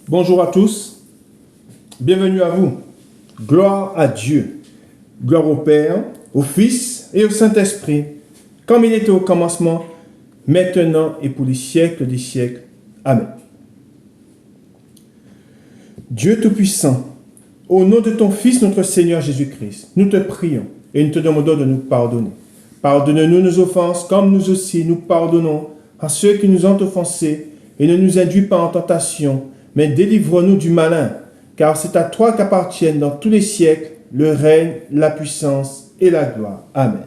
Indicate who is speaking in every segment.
Speaker 1: Bonjour à tous, bienvenue à vous. Gloire à Dieu, gloire au Père, au Fils et au Saint-Esprit, comme il était au commencement, maintenant et pour les siècles des siècles. Amen. Dieu Tout-Puissant, au nom de ton Fils, notre Seigneur Jésus-Christ, nous te prions et nous te demandons de nous pardonner. Pardonne-nous nos offenses, comme nous aussi nous pardonnons à ceux qui nous ont offensés, et ne nous induis pas en tentation, mais délivre-nous du malin, car c'est à toi qu'appartiennent dans tous les siècles le règne, la puissance et la gloire. Amen.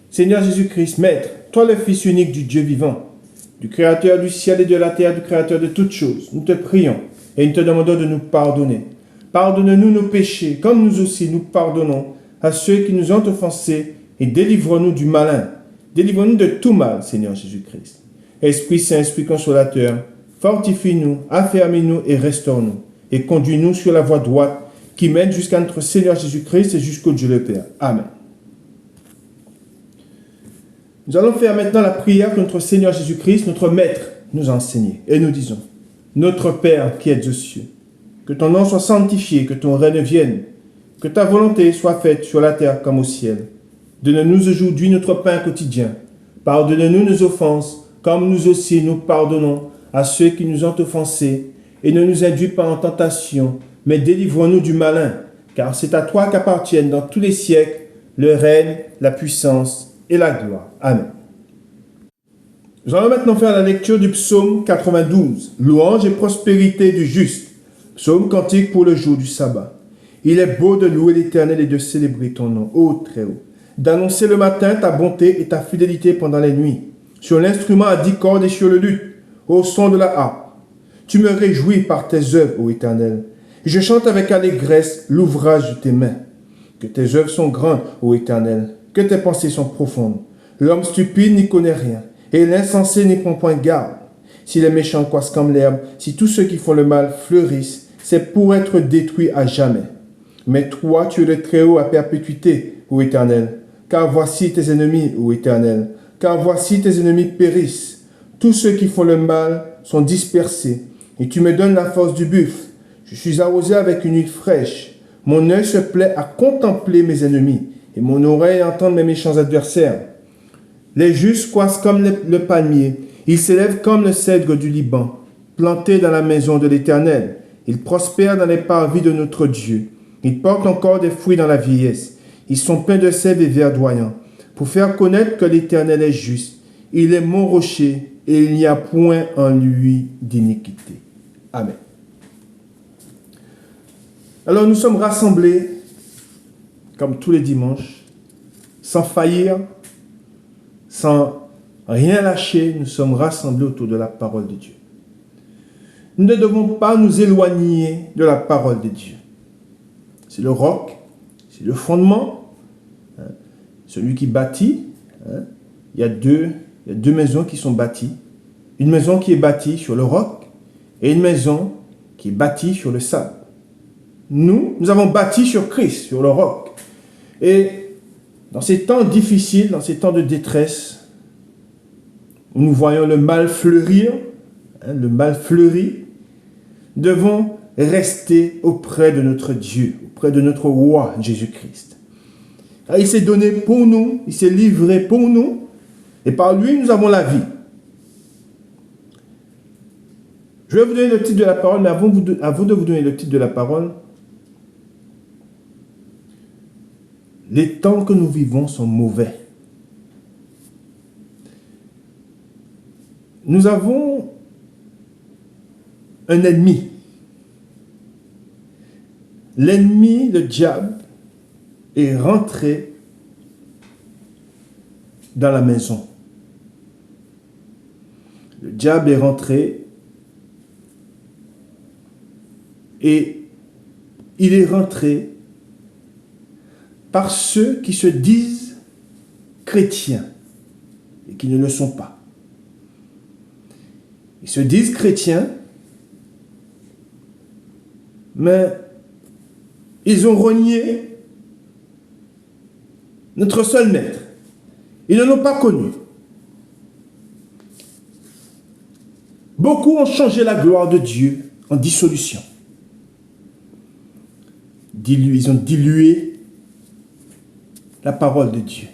Speaker 1: Seigneur Jésus-Christ, Maître, toi le Fils unique du Dieu vivant, du Créateur du ciel et de la terre, du Créateur de toutes choses, nous te prions et nous te demandons de nous pardonner. Pardonne-nous nos péchés, comme nous aussi nous pardonnons à ceux qui nous ont offensés, et délivre-nous du malin. Délivre-nous de tout mal, Seigneur Jésus-Christ. Esprit Saint, Esprit Consolateur, fortifie-nous, affermis-nous et restaure-nous, et conduis-nous sur la voie droite qui mène jusqu'à notre Seigneur Jésus-Christ et jusqu'au Dieu le Père. Amen. Nous allons faire maintenant la prière que notre Seigneur Jésus-Christ, notre Maître, nous a enseignée. Et nous disons, Notre Père qui es aux cieux, que ton nom soit sanctifié, que ton règne vienne, que ta volonté soit faite sur la terre comme au ciel. Donne-nous aujourd'hui notre pain quotidien. Pardonne-nous nos offenses, comme nous aussi nous pardonnons à ceux qui nous ont offensés. Et ne nous induis pas en tentation, mais délivre-nous du malin, car c'est à toi qu'appartiennent dans tous les siècles le règne, la puissance et la gloire. Amen. Nous allons maintenant faire la lecture du psaume 92, louange et prospérité du juste, psaume cantique pour le jour du sabbat. Il est beau de louer l'Éternel et de célébrer ton nom, ô très haut, d'annoncer le matin ta bonté et ta fidélité pendant les nuits, sur l'instrument à 10 cordes et sur le luth, au son de la harpe. Tu me réjouis par tes œuvres, ô Éternel, et je chante avec allégresse l'ouvrage de tes mains. Que tes œuvres sont grandes, ô Éternel, que tes pensées sont profondes. L'homme stupide n'y connaît rien, et l'insensé n'y prend point garde. Si les méchants croissent comme l'herbe, si tous ceux qui font le mal fleurissent, c'est pour être détruits à jamais. Mais toi, tu es le Très-Haut à perpétuité, ô Éternel, car voici tes ennemis, ô Éternel, car voici tes ennemis périssent. Tous ceux qui font le mal sont dispersés, et tu me donnes la force du buffle. Je suis arrosé avec une huile fraîche. Mon œil se plaît à contempler mes ennemis, et mon oreille à entendre mes méchants adversaires. Les justes croissent comme le palmier, ils s'élèvent comme le cèdre du Liban, plantés dans la maison de l'Éternel. Ils prospèrent dans les parvis de notre Dieu. Ils portent encore des fruits dans la vieillesse. Ils sont pleins de sève et verdoyants, pour faire connaître que l'Éternel est juste. Il est mon rocher, et il n'y a point en lui d'iniquité. Amen. Alors nous sommes rassemblés, comme tous les dimanches, sans faillir, sans rien lâcher, nous sommes rassemblés autour de la parole de Dieu. Nous ne devons pas nous éloigner de la parole de Dieu. C'est le roc, c'est le fondement, celui qui bâtit. Il y a deux maisons qui sont bâties. Une maison qui est bâtie sur le roc et une maison qui est bâtie sur le sable. Nous avons bâti sur Christ, sur le roc. Et dans ces temps difficiles, dans ces temps de détresse, où nous voyons le mal fleurir, le mal fleuri, devons rester auprès de notre Dieu, auprès de notre roi Jésus-Christ. Il s'est donné pour nous, il s'est livré pour nous, et par lui nous avons la vie. Je vais vous donner le titre de la parole, mais avant de vous donner le titre de la parole, les temps que nous vivons sont mauvais. Nous avons un ennemi. L'ennemi, le diable, est rentré dans la maison. Le diable est rentré et il est rentré par ceux qui se disent chrétiens et qui ne le sont pas. Ils se disent chrétiens, mais ils ont renié notre seul maître. Ils ne l'ont pas connu. Beaucoup ont changé la gloire de Dieu en dissolution. Ils ont dilué la parole de Dieu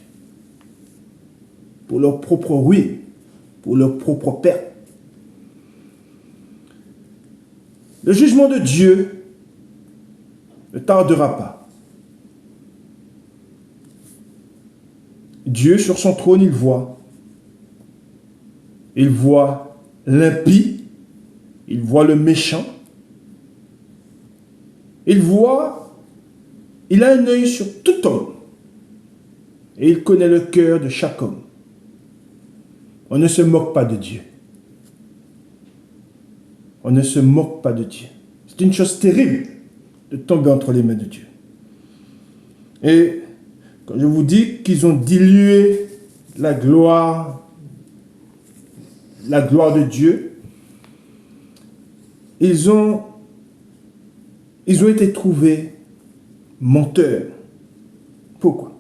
Speaker 1: pour leur propre ruine, pour leur propre perte. Le jugement de Dieu ne tardera pas. Dieu, sur son trône, il voit. Il voit l'impie, il voit le méchant. Il a un œil sur tout homme. Et il connaît le cœur de chaque homme. On ne se moque pas de Dieu. On ne se moque pas de Dieu. C'est une chose terrible de tomber entre les mains de Dieu. Et quand je vous dis qu'ils ont dilué la gloire de Dieu, ils ont été trouvés menteurs. Pourquoi?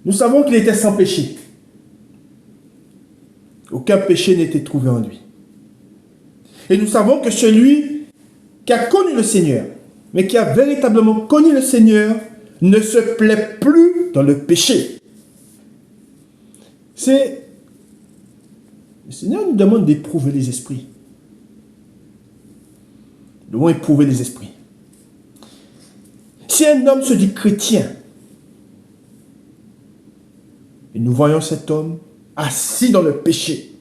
Speaker 1: Nous savons qu'il était sans péché. Aucun péché n'était trouvé en lui. Et nous savons que celui qui a connu le Seigneur, mais qui a véritablement connu le Seigneur, ne se plaît plus dans le péché. Le Seigneur nous demande d'éprouver les esprits. Nous devons éprouver les esprits. Si un homme se dit chrétien, et nous voyons cet homme assis dans le péché,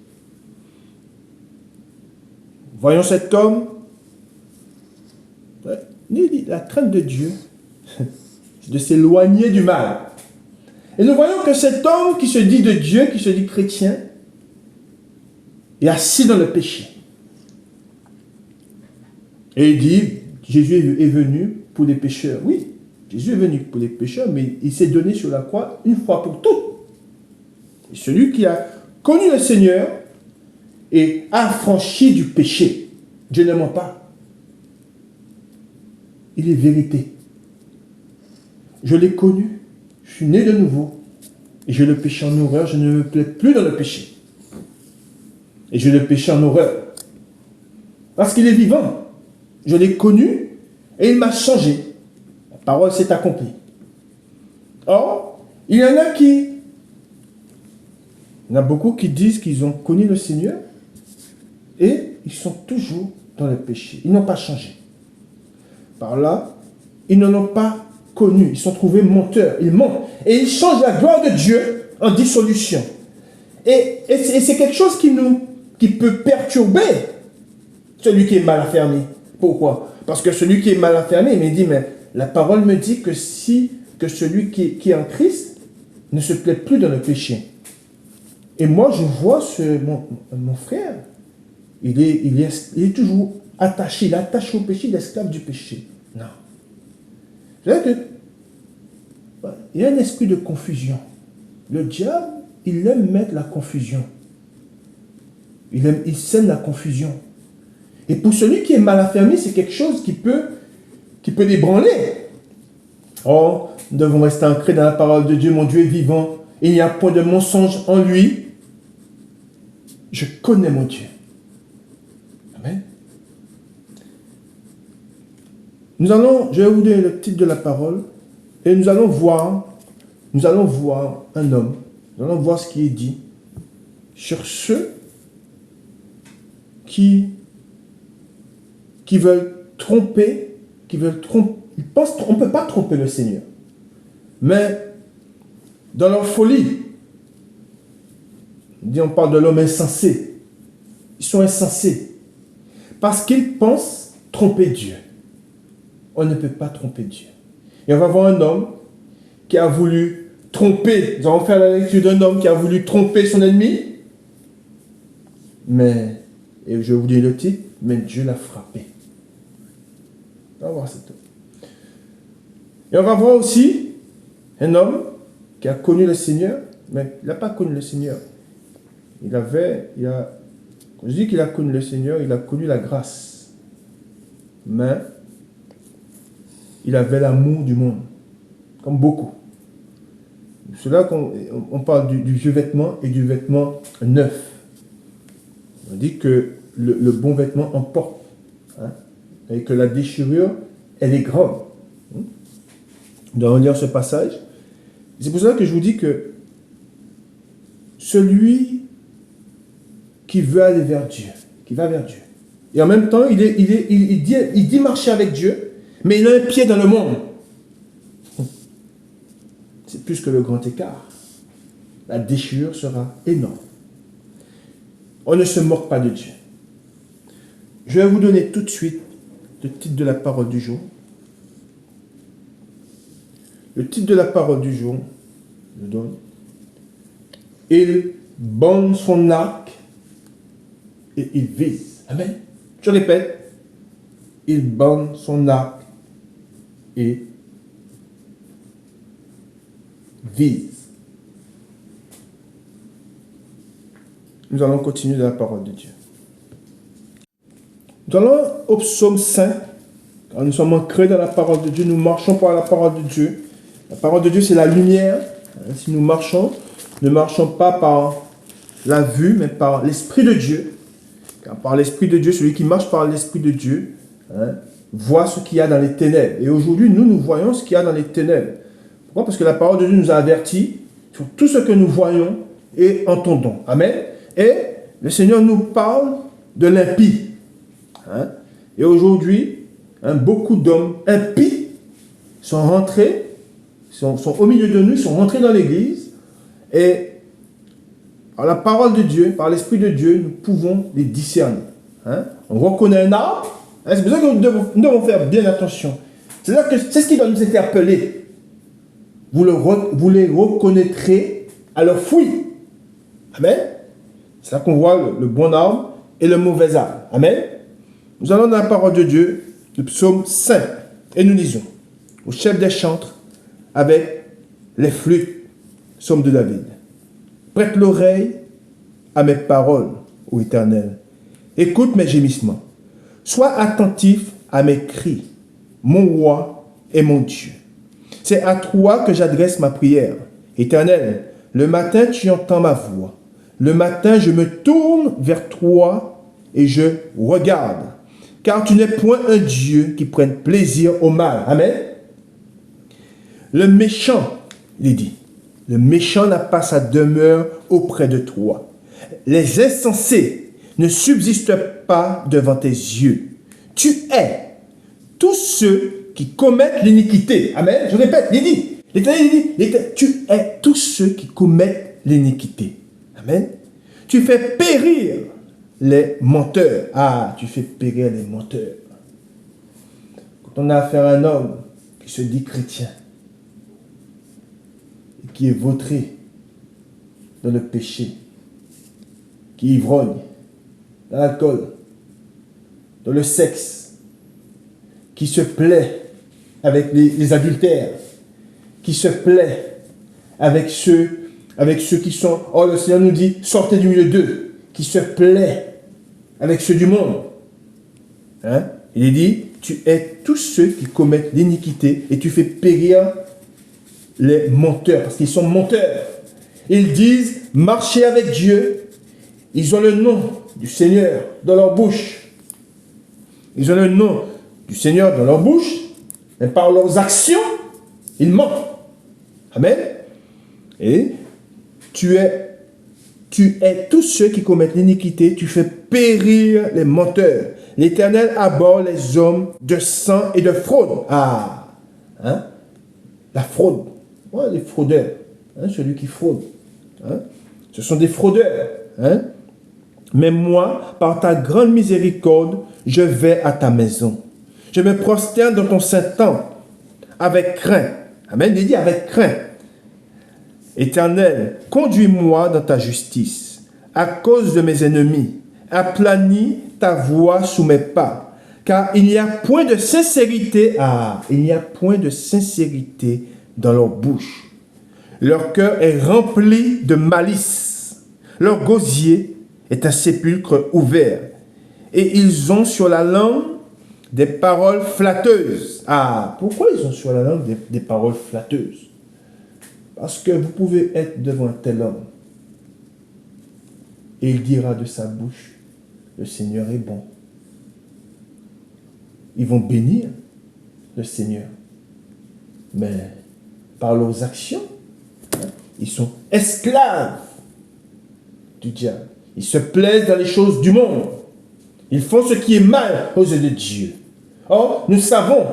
Speaker 1: voyons cet homme, la crainte de Dieu, c'est de s'éloigner du mal. Et nous voyons que cet homme qui se dit de Dieu, qui se dit chrétien, est assis dans le péché. Et il dit, Jésus est venu pour les pécheurs. Oui, Jésus est venu pour les pécheurs, mais il s'est donné sur la croix une fois pour toutes. Et celui qui a connu le Seigneur et affranchi du péché, Dieu ne ment pas. Il est vérité. Je l'ai connu, je suis né de nouveau, et je le péché en horreur, je ne me plais plus dans le péché. Et je le péché en horreur. Parce qu'il est vivant. Je l'ai connu et il m'a changé. La parole s'est accomplie. Or, il y en a beaucoup qui disent qu'ils ont connu le Seigneur et ils sont toujours dans le péché. Ils n'ont pas changé. Par là, ils ne l'ont pas connu. Ils sont trouvés menteurs. Ils mentent. Et ils changent la gloire de Dieu en dissolution. Et c'est quelque chose qui peut perturber celui qui est mal affermi. Pourquoi? Parce que celui qui est mal affermi, il dit, mais la parole me dit que celui qui est en Christ ne se plaît plus dans le péché. Et moi, je vois mon frère, il est toujours attaché, il est attaché au péché, il est esclave du péché. Non. C'est-à-dire qu'il y a un esprit de confusion. Le diable, il aime mettre la confusion. Il sème la confusion. Et pour celui qui est mal affermi, c'est quelque chose qui peut l'ébranler. Oh, nous devons rester ancrés dans la parole de Dieu. Mon Dieu est vivant. Il n'y a point de mensonge en lui. Je connais mon Dieu. Amen. Je vais vous donner le titre de la parole. Et nous allons voir un homme. Nous allons voir ce qui est dit sur ceux qui veulent tromper, ils pensent qu'on ne peut pas tromper le Seigneur. Mais dans leur folie, on parle de l'homme insensé. Ils sont insensés. Parce qu'ils pensent tromper Dieu. On ne peut pas tromper Dieu. Et on va voir un homme qui a voulu tromper. Nous allons faire la lecture d'un homme qui a voulu tromper son ennemi. Et je vous dis le titre, mais Dieu l'a frappé. On va voir cet homme. Et on va voir aussi un homme qui a connu le Seigneur, mais il n'a pas connu le Seigneur. Quand je dis qu'il a connu le Seigneur, il a connu la grâce. Mais il avait l'amour du monde, comme beaucoup. C'est là qu'on parle du vieux vêtement et du vêtement neuf. On dit que le bon vêtement emporte. Hein, et que la déchirure, elle est grande. Nous allons lire ce passage. C'est pour cela que je vous dis que celui qui veut aller vers Dieu, qui va vers Dieu, et en même temps, il dit marcher avec Dieu, mais il a un pied dans le monde. C'est plus que le grand écart. La déchirure sera énorme. On ne se moque pas de Dieu. Je vais vous donner tout de suite le titre de la parole du jour. Le titre de la parole du jour, je donne. Il bande son arc et il vise. Amen. Je répète. Il bande son arc et vise. Nous allons continuer de la parole de Dieu. Nous allons au psaume 5. Quand nous sommes ancrés dans la parole de Dieu, nous marchons par la parole de Dieu. La parole de Dieu, c'est la lumière. Si nous marchons, ne marchons pas par la vue, mais par l'Esprit de Dieu. Car par l'Esprit de Dieu, celui qui marche par l'Esprit de Dieu, voit ce qu'il y a dans les ténèbres. Et aujourd'hui, nous voyons ce qu'il y a dans les ténèbres. Pourquoi? Parce que la parole de Dieu nous a avertis sur tout ce que nous voyons et entendons. Amen. Et le Seigneur nous parle de l'impie. Et aujourd'hui, beaucoup d'hommes impies sont rentrés, sont au milieu de nous, sont rentrés dans l'église. Et par la parole de Dieu, par l'Esprit de Dieu, nous pouvons les discerner. On reconnaît un arbre. C'est pour ça que nous devons faire bien attention. C'est ce qui doit nous interpeller. Vous les reconnaîtrez à leur fruit. Amen. C'est là qu'on voit le bon arbre et le mauvais arbre. Amen. Nous allons dans la parole de Dieu, le psaume 5, et nous lisons au chef des chantres avec les flûtes, psaume de David. Prête l'oreille à mes paroles, ô Éternel. Écoute mes gémissements. Sois attentif à mes cris, mon roi et mon Dieu. C'est à toi que j'adresse ma prière. Éternel, le matin tu entends ma voix. Le matin je me tourne vers toi et je regarde. Car tu n'es point un Dieu qui prenne plaisir au mal. Amen. Le méchant, il dit, le méchant n'a pas sa demeure auprès de toi. Les insensés ne subsistent pas devant tes yeux. Tu es tous ceux qui commettent l'iniquité. Amen. Je répète, il dit, l'Éternel dit, tu es tous ceux qui commettent l'iniquité. Amen. Tu fais périr les menteurs. Ah, tu fais périr les menteurs. Quand on a affaire à un homme qui se dit chrétien, et qui est vautré dans le péché, qui ivrogne, dans l'alcool, dans le sexe, qui se plaît avec les adultères, qui se plaît avec ceux qui sont... Oh, le Seigneur nous dit, sortez du milieu d'eux, qui se plaît avec ceux du monde. Il dit, tu es tous ceux qui commettent l'iniquité et tu fais périr les menteurs, parce qu'ils sont menteurs. Ils disent, marchez avec Dieu. Ils ont le nom du Seigneur dans leur bouche. Ils ont le nom du Seigneur dans leur bouche, mais par leurs actions, ils mentent. Amen. Et tu es tous ceux qui commettent l'iniquité, tu fais périr les menteurs. L'Éternel abhorre les hommes de sang et de fraude. Ah, la fraude. Ouais, les fraudeurs. Celui qui fraude. Ce sont des fraudeurs. Mais moi, par ta grande miséricorde, je vais à ta maison. Je me prosterne dans ton saint temple avec crainte. Amen. Il dit avec crainte. Éternel, conduis-moi dans ta justice, à cause de mes ennemis. Aplanis ta voie sous mes pas, car il n'y a point de sincérité, il n'y a point de sincérité dans leur bouche. Leur cœur est rempli de malice. Leur gosier est un sépulcre ouvert. Et ils ont sur la langue des paroles flatteuses. Pourquoi ils ont sur la langue des paroles flatteuses? Parce que vous pouvez être devant un tel homme et il dira de sa bouche le Seigneur est bon. Ils vont bénir le Seigneur. Mais par leurs actions, ils sont esclaves du diable. Ils se plaisent dans les choses du monde. Ils font ce qui est mal aux yeux de Dieu. Or, nous savons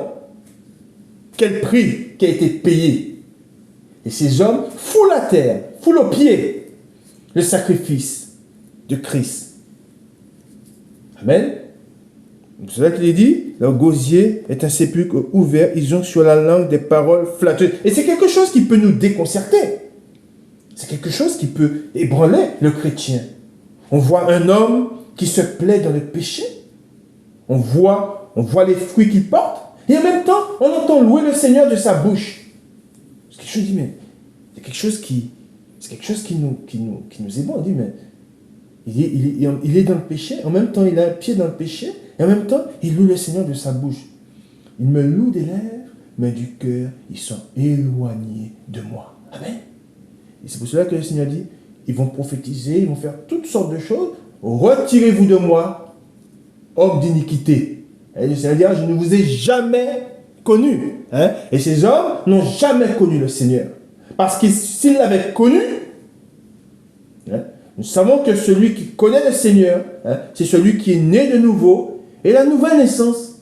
Speaker 1: quel prix qui a été payé. Et ces hommes foulent à terre, foulent aux pieds le sacrifice de Christ. Amen. C'est cela qu'il est dit, leur gosier est un sépulcre ouvert, ils ont sur la langue des paroles flatteuses. Et c'est quelque chose qui peut nous déconcerter. C'est quelque chose qui peut ébranler le chrétien. On voit un homme qui se plaît dans le péché. On voit les fruits qu'il porte. Et en même temps, on entend louer le Seigneur de sa bouche. C'est quelque chose, mais c'est quelque chose qui nous ébranle. On dit, mais il est dans le péché, en même temps il a un pied dans le péché, et en même temps il loue le Seigneur de sa bouche. Il me loue des lèvres, mais du cœur, ils sont éloignés de moi. Amen. Et c'est pour cela que le Seigneur dit, ils vont prophétiser, ils vont faire toutes sortes de choses. Retirez-vous de moi, homme d'iniquité. Et le Seigneur dit, je ne vous ai jamais connu. Et ces hommes n'ont jamais connu le Seigneur. Parce que s'ils l'avaient connu, nous savons que celui qui connaît le Seigneur, c'est celui qui est né de nouveau. Et la nouvelle naissance,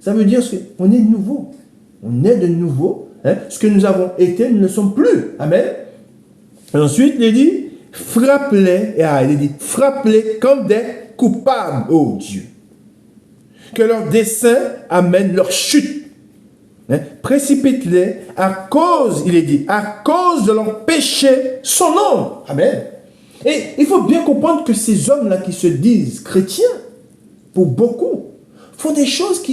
Speaker 1: ça veut dire qu'on est nouveau. On est de nouveau. Ce que nous avons été, nous ne le sommes plus. Amen. Et ensuite, il dit, frappe-les, frappe-les comme des coupables, ô Dieu. Que leur dessein amène leur chute. Précipite-les à cause, il est dit, à cause de leur péché, son nom. Amen. Et il faut bien comprendre que ces hommes-là qui se disent chrétiens, pour beaucoup, font des choses que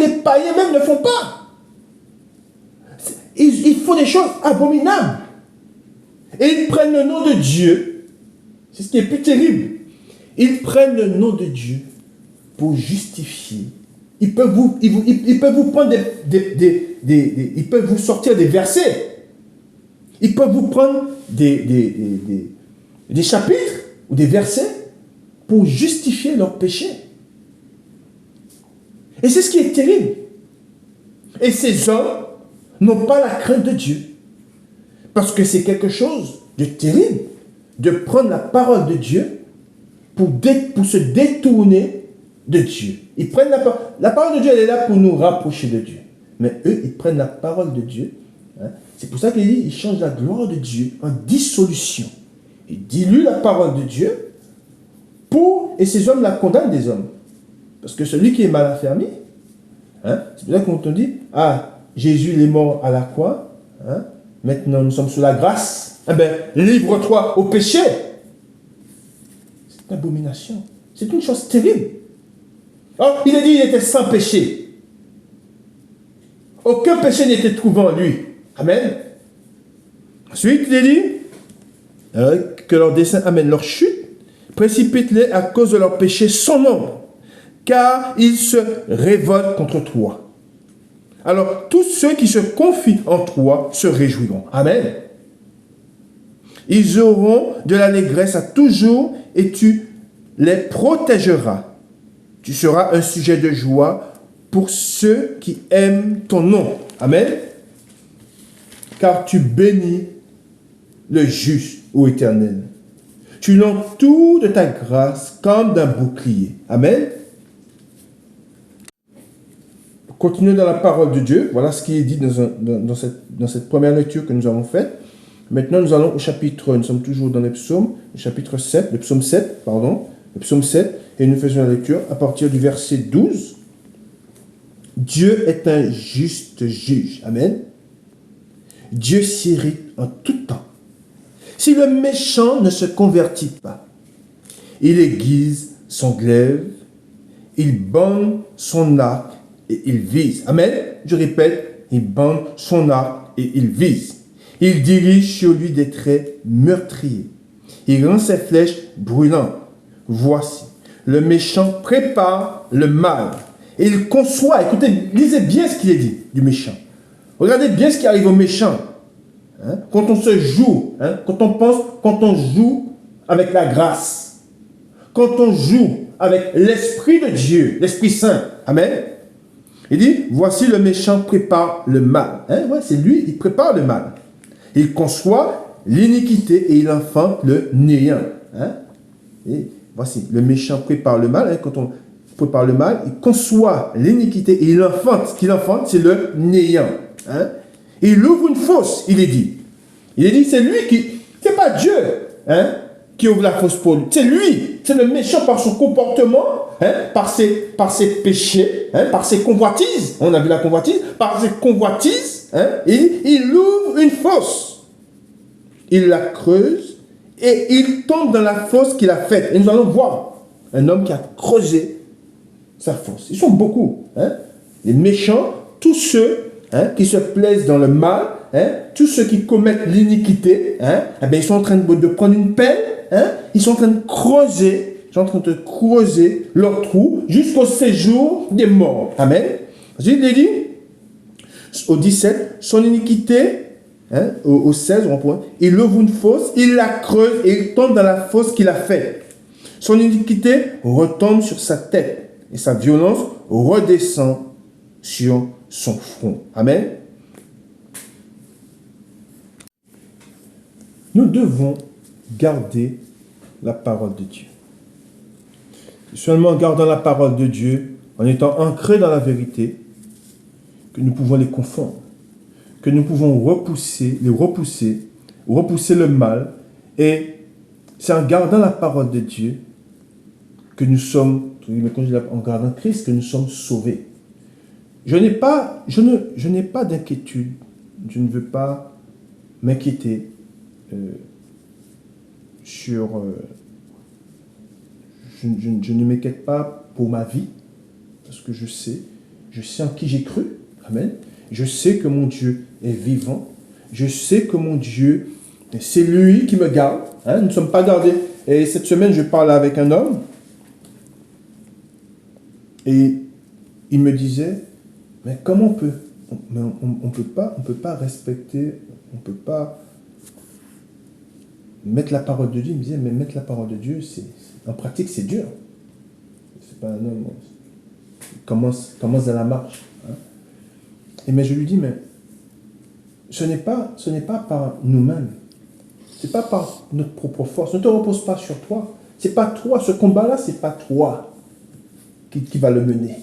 Speaker 1: les païens même ne font pas. Ils font des choses abominables. Et ils prennent le nom de Dieu. C'est ce qui est plus terrible. Ils prennent le nom de Dieu pour justifier. Ils peuvent vous prendre ils peuvent vous sortir des versets. Ils peuvent vous prendre des chapitres ou des versets pour justifier leur péché. Et c'est ce qui est terrible. Et ces hommes n'ont pas la crainte de Dieu. Parce que c'est quelque chose de terrible de prendre la parole de Dieu pour se détourner de Dieu. Ils prennent la parole de Dieu, elle est là pour nous rapprocher de Dieu. Mais eux, ils prennent la parole de Dieu. C'est pour ça qu'il dit, ils changent la gloire de Dieu en dissolution. Ils diluent la parole de Dieu et ces hommes la condamnent des hommes. Parce que celui qui est mal affermi, c'est pour ça qu'on te dit, Jésus il est mort à la croix, maintenant nous sommes sous la grâce, livre-toi au péché. C'est une abomination. C'est une chose terrible. Or, il a dit qu'il était sans péché. Aucun péché n'était trouvé en lui. Amen. Ensuite, il est dit que leur dessein amène leur chute, précipite-les à cause de leur péché sans nombre, car ils se révoltent contre toi. Alors, tous ceux qui se confient en toi se réjouiront. Amen. Ils auront de l'allégresse à toujours et tu les protégeras. Tu seras un sujet de joie pour ceux qui aiment ton nom. Amen. Car tu bénis le juste, ô Éternel. Tu l'entoures de ta grâce comme d'un bouclier. Amen. Continuons dans la parole de Dieu. Voilà ce qui est dit dans cette première lecture que nous avons faite. Maintenant, nous allons au chapitre, nous sommes toujours dans les psaumes, le psaume 7, et nous faisons la lecture à partir du verset 12. Dieu est un juste juge. Amen. Dieu s'irrite en tout temps. Si le méchant ne se convertit pas, il aiguise son glaive, il bande son arc et il vise. Amen. Je répète, il bande son arc et il vise. Il dirige sur lui des traits meurtriers. Il rend ses flèches brûlantes. Voici, le méchant prépare le mal. Et il conçoit, écoutez, lisez bien ce qu'il est dit du méchant. Regardez bien ce qui arrive au méchant. Quand on se joue, quand on joue avec la grâce. quand on joue avec l'Esprit de Dieu, l'Esprit Saint. Amen. Il dit, voici le méchant prépare le mal. Hein? Ouais, c'est lui, il prépare le mal. Il conçoit l'iniquité et il enfante le néant. Hein? Et voici, le méchant prépare le mal. Hein? Quand on prépare le mal, il conçoit l'iniquité et il enfante. Ce qu'il enfante, c'est le néant. Hein? Et il ouvre une fosse, il est dit. Il est dit, c'est lui qui... C'est pas Dieu hein, qui ouvre la fosse pour lui. C'est lui. C'est le méchant par son comportement, hein, par ses péchés, hein, par ses convoitises. On a vu la convoitise. Par ses convoitises, hein, et il ouvre une fosse. Il la creuse et il tombe dans la fosse qu'il a faite. Et nous allons voir un homme qui a creusé sa fosse. Ils sont beaucoup. Hein, les méchants, tous ceux hein, qui se plaisent dans le mal, hein, tous ceux qui commettent l'iniquité, hein, eh bien, ils sont en train de prendre une pelle, hein, ils sont en train de creuser leur trou jusqu'au séjour des morts. Amen. Ensuite, il dit, au 17, son iniquité, hein, au 16, il ouvre une fosse, il la creuse et il tombe dans la fosse qu'il a faite. Son iniquité retombe sur sa tête et sa violence redescend sur son front. Amen. Nous devons garder la parole de Dieu. Seulement en gardant la parole de Dieu, en étant ancrés dans la vérité, que nous pouvons les confondre, que nous pouvons repousser le mal. Et c'est en gardant la parole de Dieu que nous sommes, en gardant Christ, que nous sommes sauvés. Je n'ai pas d'inquiétude, je ne veux pas m'inquiéter je ne m'inquiète pas pour ma vie, parce que je sais en qui j'ai cru, amen. Je sais que mon Dieu est vivant, je sais que mon Dieu, c'est lui qui me garde, hein? Nous ne sommes pas gardés. Et cette semaine, je parlais avec un homme, et il me disait, mais comment on peut, on peut pas respecter, on peut pas mettre la parole de Dieu. Il me disait, mais mettre la parole de Dieu, en pratique, c'est dur. C'est pas un homme. Il commence dans la marche. Hein. Et mais je lui dis, mais ce n'est pas par nous-mêmes. Ce n'est pas par notre propre force. Ne te repose pas sur toi. C'est pas toi. Ce combat-là, c'est pas toi qui va le mener.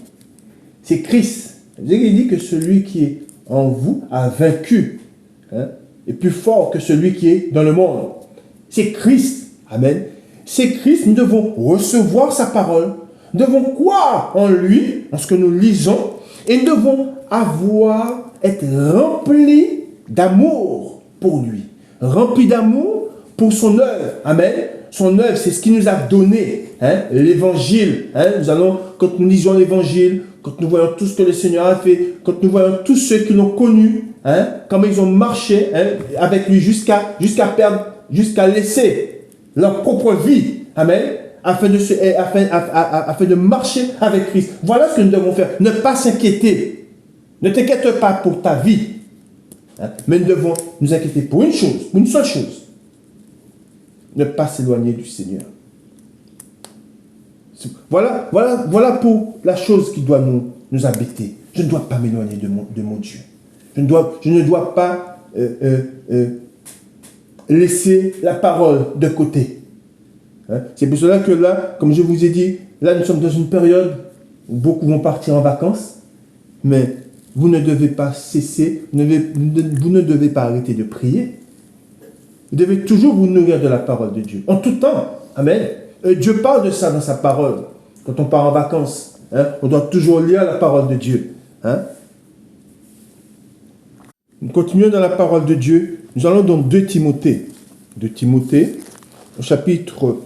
Speaker 1: C'est Christ. Il dit que celui qui est en vous a vaincu. Hein, est plus fort que celui qui est dans le monde. C'est Christ. Amen. C'est Christ. Nous devons recevoir sa parole. Nous devons croire en lui, en ce que nous lisons. Et nous devons être remplis d'amour pour lui. Remplis d'amour pour son œuvre. Amen. Son œuvre, c'est ce qu'il nous a donné. Hein? L'évangile. Hein? Quand nous lisons l'évangile, quand nous voyons tout ce que le Seigneur a fait, quand nous voyons tous ceux qui l'ont connu, hein? Comment ils ont marché hein? Avec lui jusqu'à laisser leur propre vie. Amen. Afin de marcher avec Christ. Voilà ce que nous devons faire. Ne pas s'inquiéter. Ne t'inquiète pas pour ta vie. Hein? Mais nous devons nous inquiéter pour une seule chose. Ne pas s'éloigner du Seigneur. Voilà pour la chose qui doit nous habiter. Je ne dois pas m'éloigner de mon Dieu. Je ne dois pas laisser la parole de côté. Hein? C'est pour cela que là, comme je vous ai dit, là nous sommes dans une période où beaucoup vont partir en vacances, mais vous ne devez pas cesser, vous ne devez pas arrêter de prier. Vous devez toujours vous nourrir de la parole de Dieu. En tout temps. Amen. Dieu parle de ça dans sa parole. Quand on part en vacances, hein, on doit toujours lire la parole de Dieu. Hein. Nous continuons dans la parole de Dieu. Nous allons dans 2 Timothée. 2 Timothée, au chapitre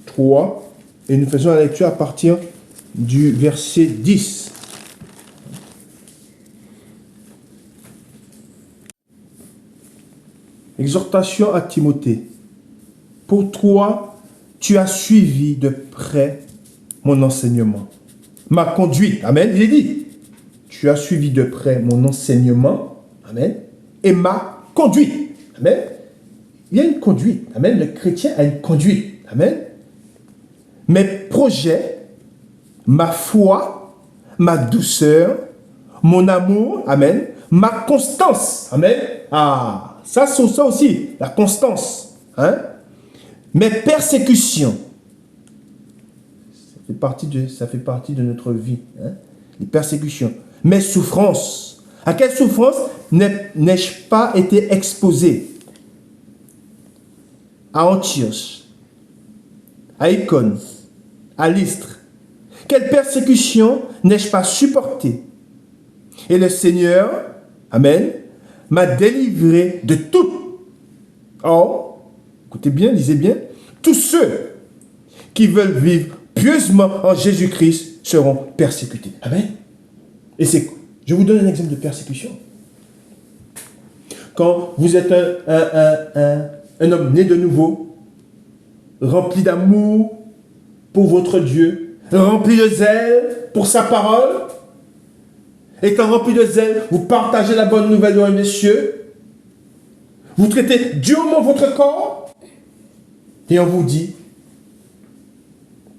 Speaker 1: 3. Et nous faisons la lecture à partir du verset 10. Exhortation à Timothée. Pour toi, tu as suivi de près mon enseignement, ma conduite. Amen. Il est dit. Tu as suivi de près mon enseignement. Amen. Et ma conduite. Amen. Il y a une conduite. Amen. Le chrétien a une conduite. Amen. mes projets, ma foi, ma douceur, mon amour, amen, ma constance, amen. Ah, ça c'est ça aussi, la constance, hein. Mes persécutions, ça fait partie de notre vie, hein. Les persécutions, mes souffrances. À quelle souffrance n'ai-je pas été exposé? À Antioche, à Icône, à Lystre. Quelle persécution n'ai-je pas supporté? Et le Seigneur, amen, m'a délivré de tout. Or, écoutez bien, lisez bien, tous ceux qui veulent vivre pieusement en Jésus-Christ seront persécutés. Amen. Et je vous donne un exemple de persécution. Quand vous êtes un homme né de nouveau, rempli d'amour pour votre Dieu, rempli de zèle pour sa parole, étant rempli de zèle, vous partagez la bonne nouvelle dans les cieux, vous traitez durement votre corps, et on vous dit,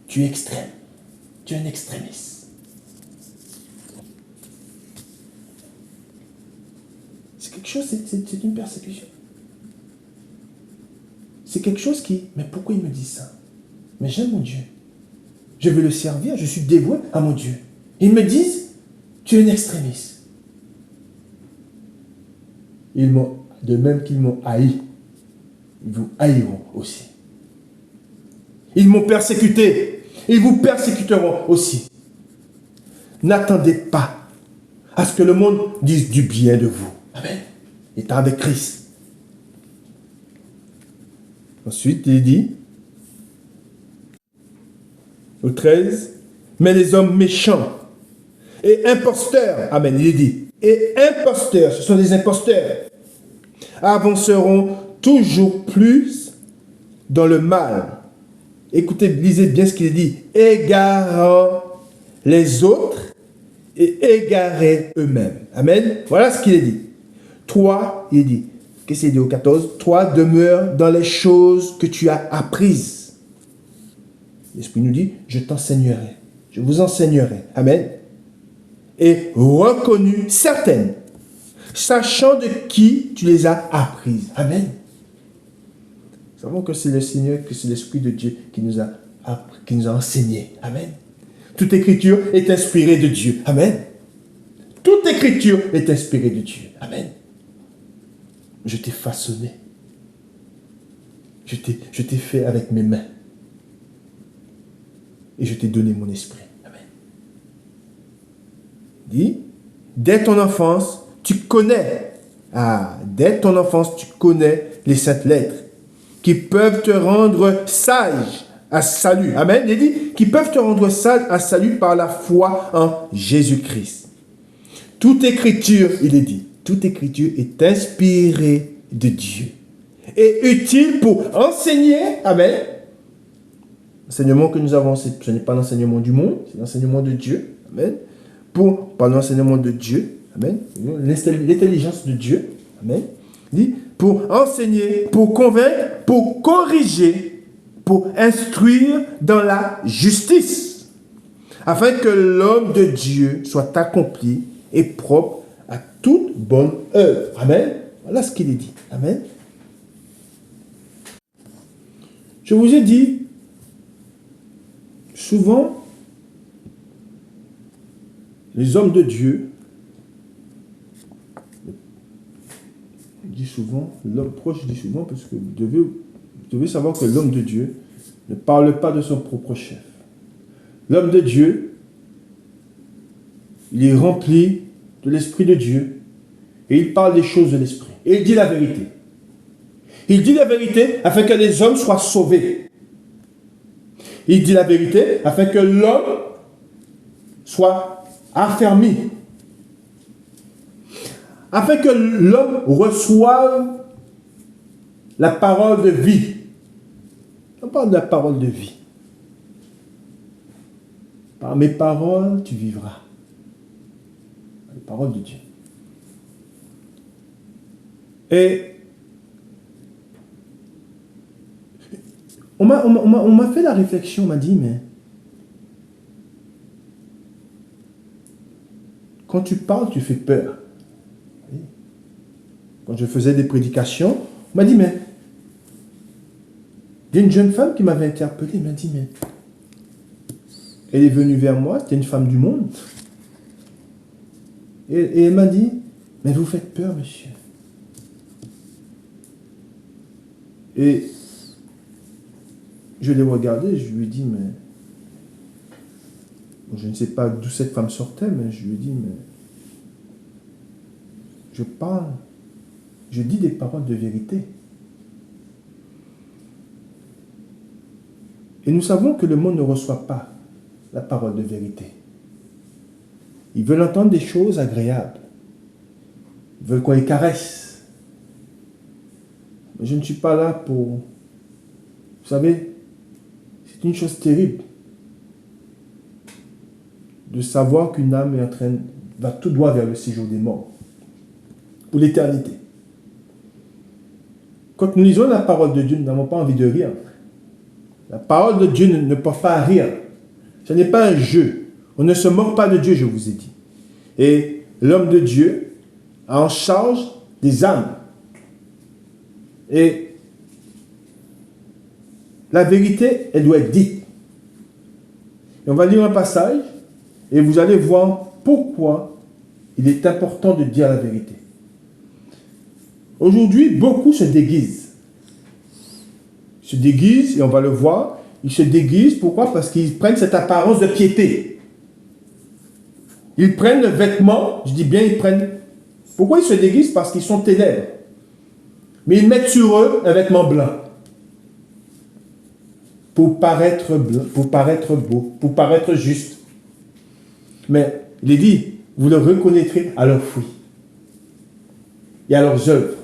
Speaker 1: tu es extrême, tu es un extrémiste. C'est quelque chose, c'est une persécution. C'est quelque chose mais pourquoi il me dit ça? Mais j'aime mon Dieu. Je veux le servir, je suis dévoué à mon Dieu. Ils me disent, tu es un extrémiste. De même qu'ils m'ont haï, ils vous haïront aussi. Ils m'ont persécuté, ils vous persécuteront aussi. N'attendez pas à ce que le monde dise du bien de vous. Amen. Étant avec Christ. Ensuite, il dit, au 13, mais les hommes méchants et imposteurs, amen, il dit, et imposteurs, ce sont des imposteurs, avanceront toujours plus dans le mal. Écoutez, lisez bien ce qu'il dit, égarant les autres et égarés eux-mêmes. Amen. Voilà ce qu'il est dit. Toi, il dit, qu'est-ce qu'il dit au 14? Toi, demeure dans les choses que tu as apprises. L'Esprit nous dit, je t'enseignerai, je vous enseignerai. Amen. Et reconnu certaines, sachant de qui tu les as apprises. Amen. Nous savons que c'est le Seigneur, que c'est l'Esprit de Dieu qui nous a enseigné. Amen. Toute écriture est inspirée de Dieu. Amen. Toute écriture est inspirée de Dieu. Amen. Je t'ai façonné. Je t'ai fait avec mes mains. Et je t'ai donné mon esprit. Amen. Dis, dès ton enfance, tu connais. Dès ton enfance, tu connais les saintes lettres qui peuvent te rendre sage à salut. Amen. Il dit, qui peuvent te rendre sage à salut par la foi en Jésus-Christ. Toute écriture, il est dit, toute écriture est inspirée de Dieu et utile pour enseigner. Amen. L'enseignement que nous avons, ce n'est pas l'enseignement du monde, c'est l'enseignement de Dieu. Amen. Par l'enseignement de Dieu. Amen. L'intelligence de Dieu. Amen. Dit, pour enseigner, pour convaincre, pour corriger, pour instruire dans la justice, afin que l'homme de Dieu soit accompli et propre à toute bonne œuvre. Amen. Voilà ce qu'il est dit. Amen. Je vous ai dit, souvent, les hommes de Dieu, je dis souvent, l'homme proche, je dis souvent, parce que vous devez savoir que l'homme de Dieu ne parle pas de son propre chef. L'homme de Dieu, il est rempli de l'Esprit de Dieu et il parle des choses de l'Esprit. Et il dit la vérité. Il dit la vérité afin que les hommes soient sauvés. Il dit la vérité afin que l'homme soit affermi. Afin que l'homme reçoive la parole de vie. On parle de la parole de vie. Par mes paroles, tu vivras. La parole de Dieu. Et On m'a fait la réflexion, on m'a dit, mais quand tu parles, tu fais peur. Quand je faisais des prédications, on m'a dit, mais il y a une jeune femme qui m'avait interpellé, elle m'a dit, mais elle est venue vers moi, c'était une femme du monde. Et elle m'a dit, mais vous faites peur, monsieur. Et je l'ai regardé, je lui ai dit, mais je ne sais pas d'où cette femme sortait, mais je lui ai dit, mais je parle, je dis des paroles de vérité. Et nous savons que le monde ne reçoit pas la parole de vérité. Ils veulent entendre des choses agréables. Ils veulent qu'on les caresse. Mais je ne suis pas là pour... Vous savez, c'est une chose terrible de savoir qu'une âme est en train... va tout droit vers le séjour des morts. Pour l'éternité. Quand nous lisons la parole de Dieu, nous n'avons pas envie de rire. La parole de Dieu ne porte pas à rire. Ce n'est pas un jeu. On ne se moque pas de Dieu, je vous ai dit. Et l'homme de Dieu a en charge des âmes. Et la vérité, elle doit être dite. Et on va lire un passage et vous allez voir pourquoi il est important de dire la vérité. Aujourd'hui, beaucoup se déguisent. Ils se déguisent, et on va le voir, ils se déguisent, pourquoi? Parce qu'ils prennent cette apparence de piété. Ils prennent le vêtement, je dis bien ils prennent... Pourquoi ils se déguisent? Parce qu'ils sont ténèbres. Mais ils mettent sur eux un vêtement blanc. Pour paraître blanc, pour paraître beau, pour paraître juste. Mais il est dit, vous le reconnaîtrez à leurs fruits et à leurs œuvres.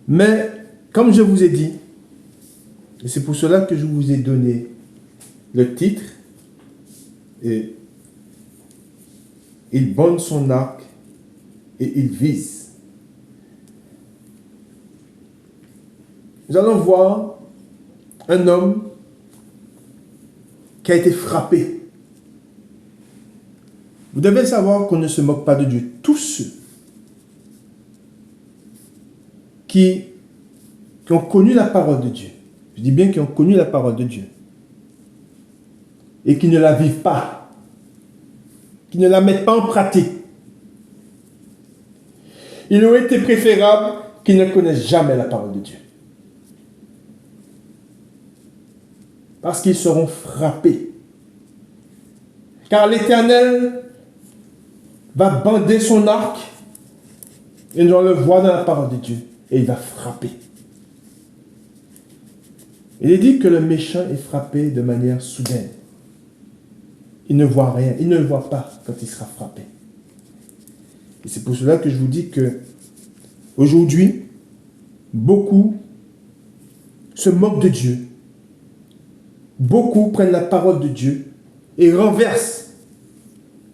Speaker 1: Mais, comme je vous ai dit, et c'est pour cela que je vous ai donné le titre, et il borne son arc et il vise. Nous allons voir un homme qui a été frappé. Vous devez savoir qu'on ne se moque pas de Dieu. Tous ceux qui ont connu la parole de Dieu, je dis bien qui ont connu la parole de Dieu, et qui ne la vivent pas, qui ne la mettent pas en pratique, il aurait été préférable qu'ils ne connaissent jamais la parole de Dieu. Parce qu'ils seront frappés. Car l'Éternel va bander son arc, et nous allons le voir dans la parole de Dieu, et il va frapper. Il est dit que le méchant est frappé de manière soudaine. Il ne voit rien, il ne le voit pas quand il sera frappé. Et c'est pour cela que je vous dis que aujourd'hui, beaucoup se moquent de Dieu. Beaucoup prennent la parole de Dieu et renversent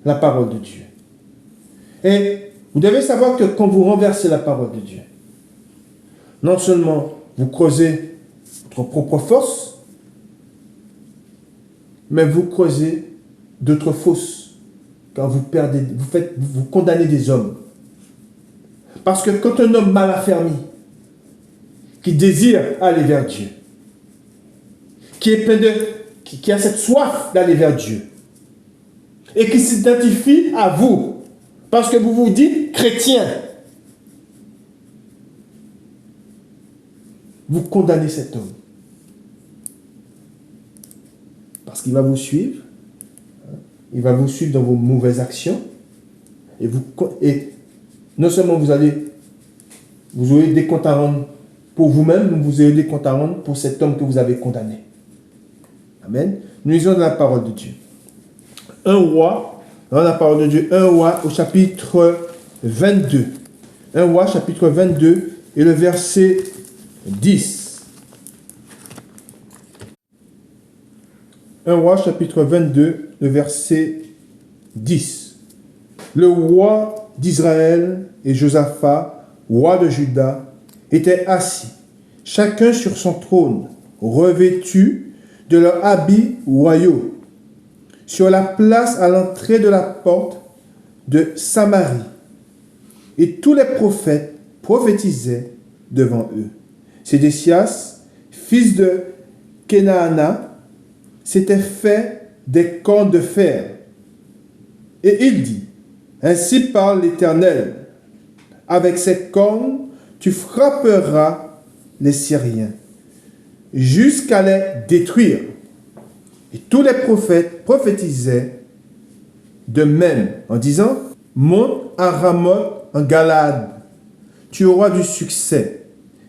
Speaker 1: la parole de Dieu. Et vous devez savoir que quand vous renversez la parole de Dieu, non seulement vous creusez votre propre fosse, mais vous creusez d'autres fosses, car vous condamnez des hommes. Parce que quand un homme mal affermi, qui désire aller vers Dieu, qui est plein qui a cette soif d'aller vers Dieu, et qui s'identifie à vous, parce que vous vous dites chrétien, vous condamnez cet homme. Parce qu'il va vous suivre, il va vous suivre dans vos mauvaises actions, et non seulement vous aurez des comptes à rendre pour vous-même, mais vous aurez des comptes à rendre pour cet homme que vous avez condamné. Amen. Nous lisons dans la parole de Dieu. Un roi, dans la parole de Dieu, un roi au chapitre 22. Un roi, chapitre 22, et le verset 10. Un roi, chapitre 22, le verset 10. Le roi d'Israël et Josaphat, roi de Juda, étaient assis chacun sur son trône, revêtus de leurs habits royaux, sur la place à l'entrée de la porte de Samarie. Et tous les prophètes prophétisaient devant eux. Sédécias, fils de Kenaana, s'était fait des cornes de fer. Et il dit, ainsi parle l'Éternel, avec ces cornes, tu frapperas les Syriens, jusqu'à les détruire. Et tous les prophètes prophétisaient de même, en disant, monte à Ramoth en Galade, tu auras du succès,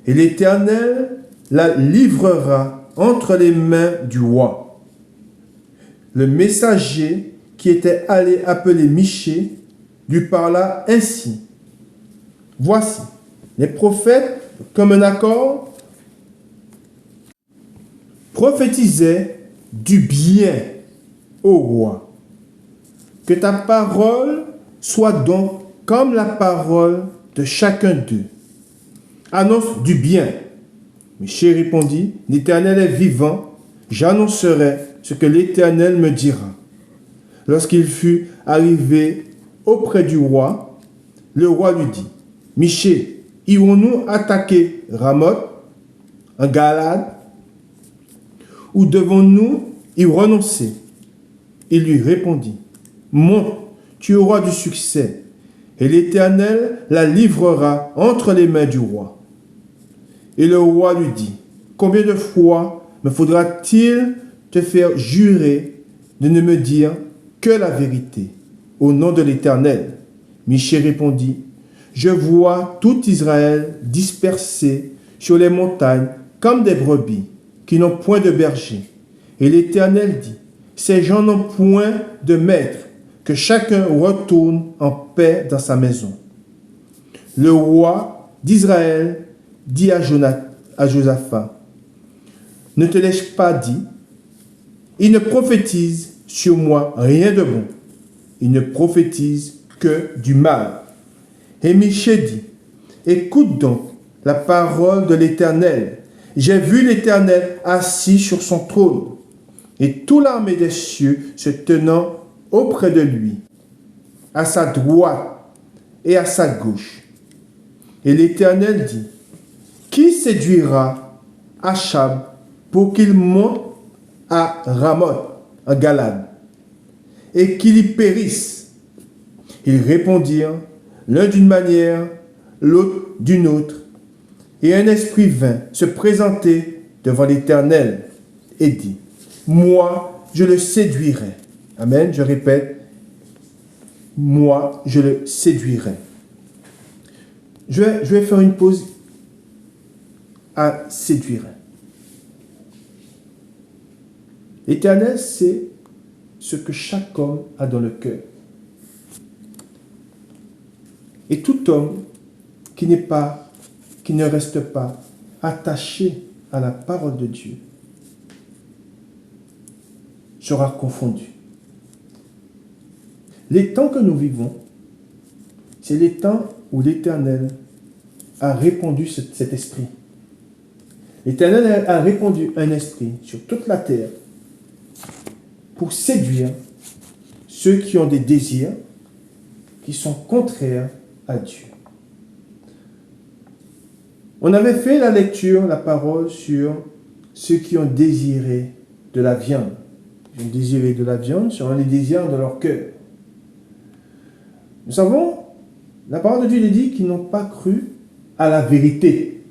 Speaker 1: et l'Éternel la livrera entre les mains du roi. Le messager qui était allé appeler Michée lui parla ainsi. Voici, les prophètes, comme un accord, prophétisaient du bien au roi. Que ta parole soit donc comme la parole de chacun d'eux. Annonce du bien. Michée répondit, l'Éternel est vivant, j'annoncerai ce que l'Éternel me dira. Lorsqu'il fut arrivé auprès du roi, le roi lui dit, Michée, irons-nous attaquer Ramoth en Galade ou devons-nous y renoncer? Il lui répondit, monte, tu auras du succès, et l'Éternel la livrera entre les mains du roi. Et le roi lui dit, combien de fois me faudra-t-il te faire jurer de ne me dire que la vérité, au nom de l'Éternel? Michée répondit, je vois tout Israël dispersé sur les montagnes comme des brebis qui n'ont point de berger. Et l'Éternel dit, ces gens n'ont point de maître, que chacun retourne en paix dans sa maison. Le roi d'Israël dit à Josaphat, ne te l'ai-je pas dit? Il ne prophétise sur moi rien de bon. Il ne prophétise que du mal. Et Michée dit, écoute donc la parole de l'Éternel. J'ai vu l'Éternel assis sur son trône, et toute l'armée des cieux se tenant auprès de lui, à sa droite et à sa gauche. Et l'Éternel dit, qui séduira Achab pour qu'il monte à Ramoth en Galade et qu'il y périsse? Ils répondirent, l'un d'une manière, l'autre d'une autre. Et un esprit vint se présenter devant l'Éternel et dit, moi, je le séduirai. Amen, je répète, moi, je le séduirai. Je vais faire une pause à séduire. L'Éternel sait ce que chaque homme a dans le cœur. Et tout homme qui ne reste pas attaché à la parole de Dieu sera confondu. Les temps que nous vivons, c'est les temps où l'Éternel a répandu cet esprit. L'Éternel a répandu un esprit sur toute la terre pour séduire ceux qui ont des désirs qui sont contraires à Dieu. On avait fait la lecture, la parole sur ceux qui ont désiré de la viande. Ils ont désiré de la viande selon les désirs de leur cœur. Nous savons, la parole de Dieu il dit qu'ils n'ont pas cru à la vérité.